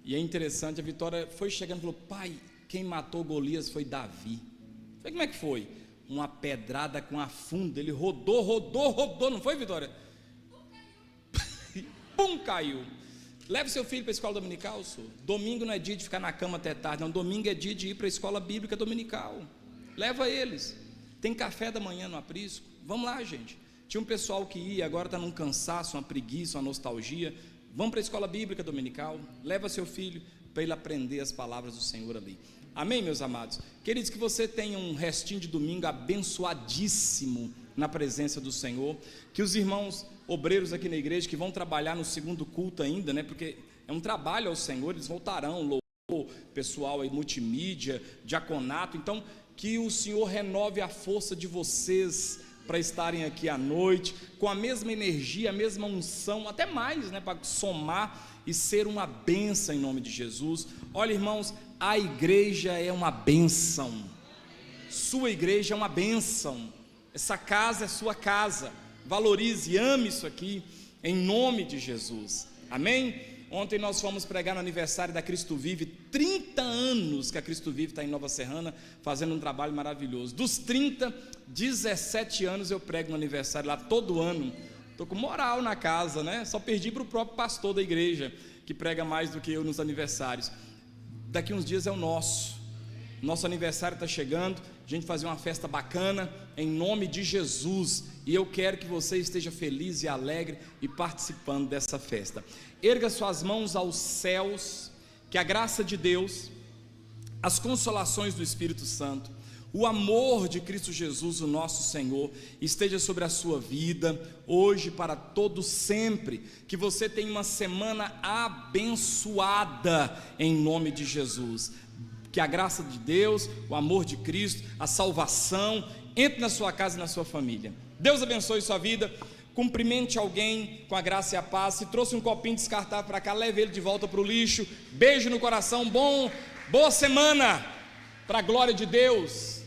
E é interessante, a Vitória foi chegando e falou: pai, quem matou Golias foi Davi. Eu falei: como é que foi? Uma pedrada com a funda, ele rodou, não foi, Vitória? Pum, caiu. Leve seu filho para a escola dominical, senhor. Domingo não é dia de ficar na cama até tarde, não. Domingo é dia de ir para a escola bíblica dominical. Leva eles. Tem café da manhã no aprisco. Vamos lá, gente. Tinha um pessoal que ia, agora está num cansaço, uma preguiça, uma nostalgia. Vamos para a escola bíblica dominical, leva seu filho para ele aprender as palavras do Senhor ali. Amém, meus amados? Queridos, que você tenha um restinho de domingo abençoadíssimo na presença do Senhor, que os irmãos obreiros aqui na igreja que vão trabalhar no segundo culto ainda, né, porque é um trabalho ao Senhor, eles voltarão, louvor, pessoal aí, multimídia, diaconato, então que o Senhor renove a força de vocês para estarem aqui à noite, com a mesma energia, a mesma unção, até mais, né, para somar e ser uma bênção em nome de Jesus. Olha, irmãos, a igreja é uma bênção, sua igreja é uma bênção, essa casa é sua casa, valorize, ame isso aqui, em nome de Jesus, amém? Ontem nós fomos pregar no aniversário da Cristo Vive, 30 anos que a Cristo Vive está em Nova Serrana, fazendo um trabalho maravilhoso. Dos 30, 17 anos eu prego no aniversário lá todo ano. Estou com moral na casa, né? Só perdi para o próprio pastor da igreja, que prega mais do que eu nos aniversários. Daqui uns dias é o nosso aniversário está chegando, a gente fazer uma festa bacana, em nome de Jesus, e eu quero que você esteja feliz e alegre e participando dessa festa. Erga suas mãos aos céus, que a graça de Deus, as consolações do Espírito Santo, o amor de Cristo Jesus, o nosso Senhor, esteja sobre a sua vida, hoje, para todo sempre, que você tenha uma semana abençoada, em nome de Jesus, que a graça de Deus, o amor de Cristo, a salvação, entre na sua casa e na sua família. Deus abençoe sua vida, cumprimente alguém com a graça e a paz. Se trouxe um copinho descartável para cá, leve ele de volta para o lixo. Beijo no coração, boa semana, para a glória de Deus.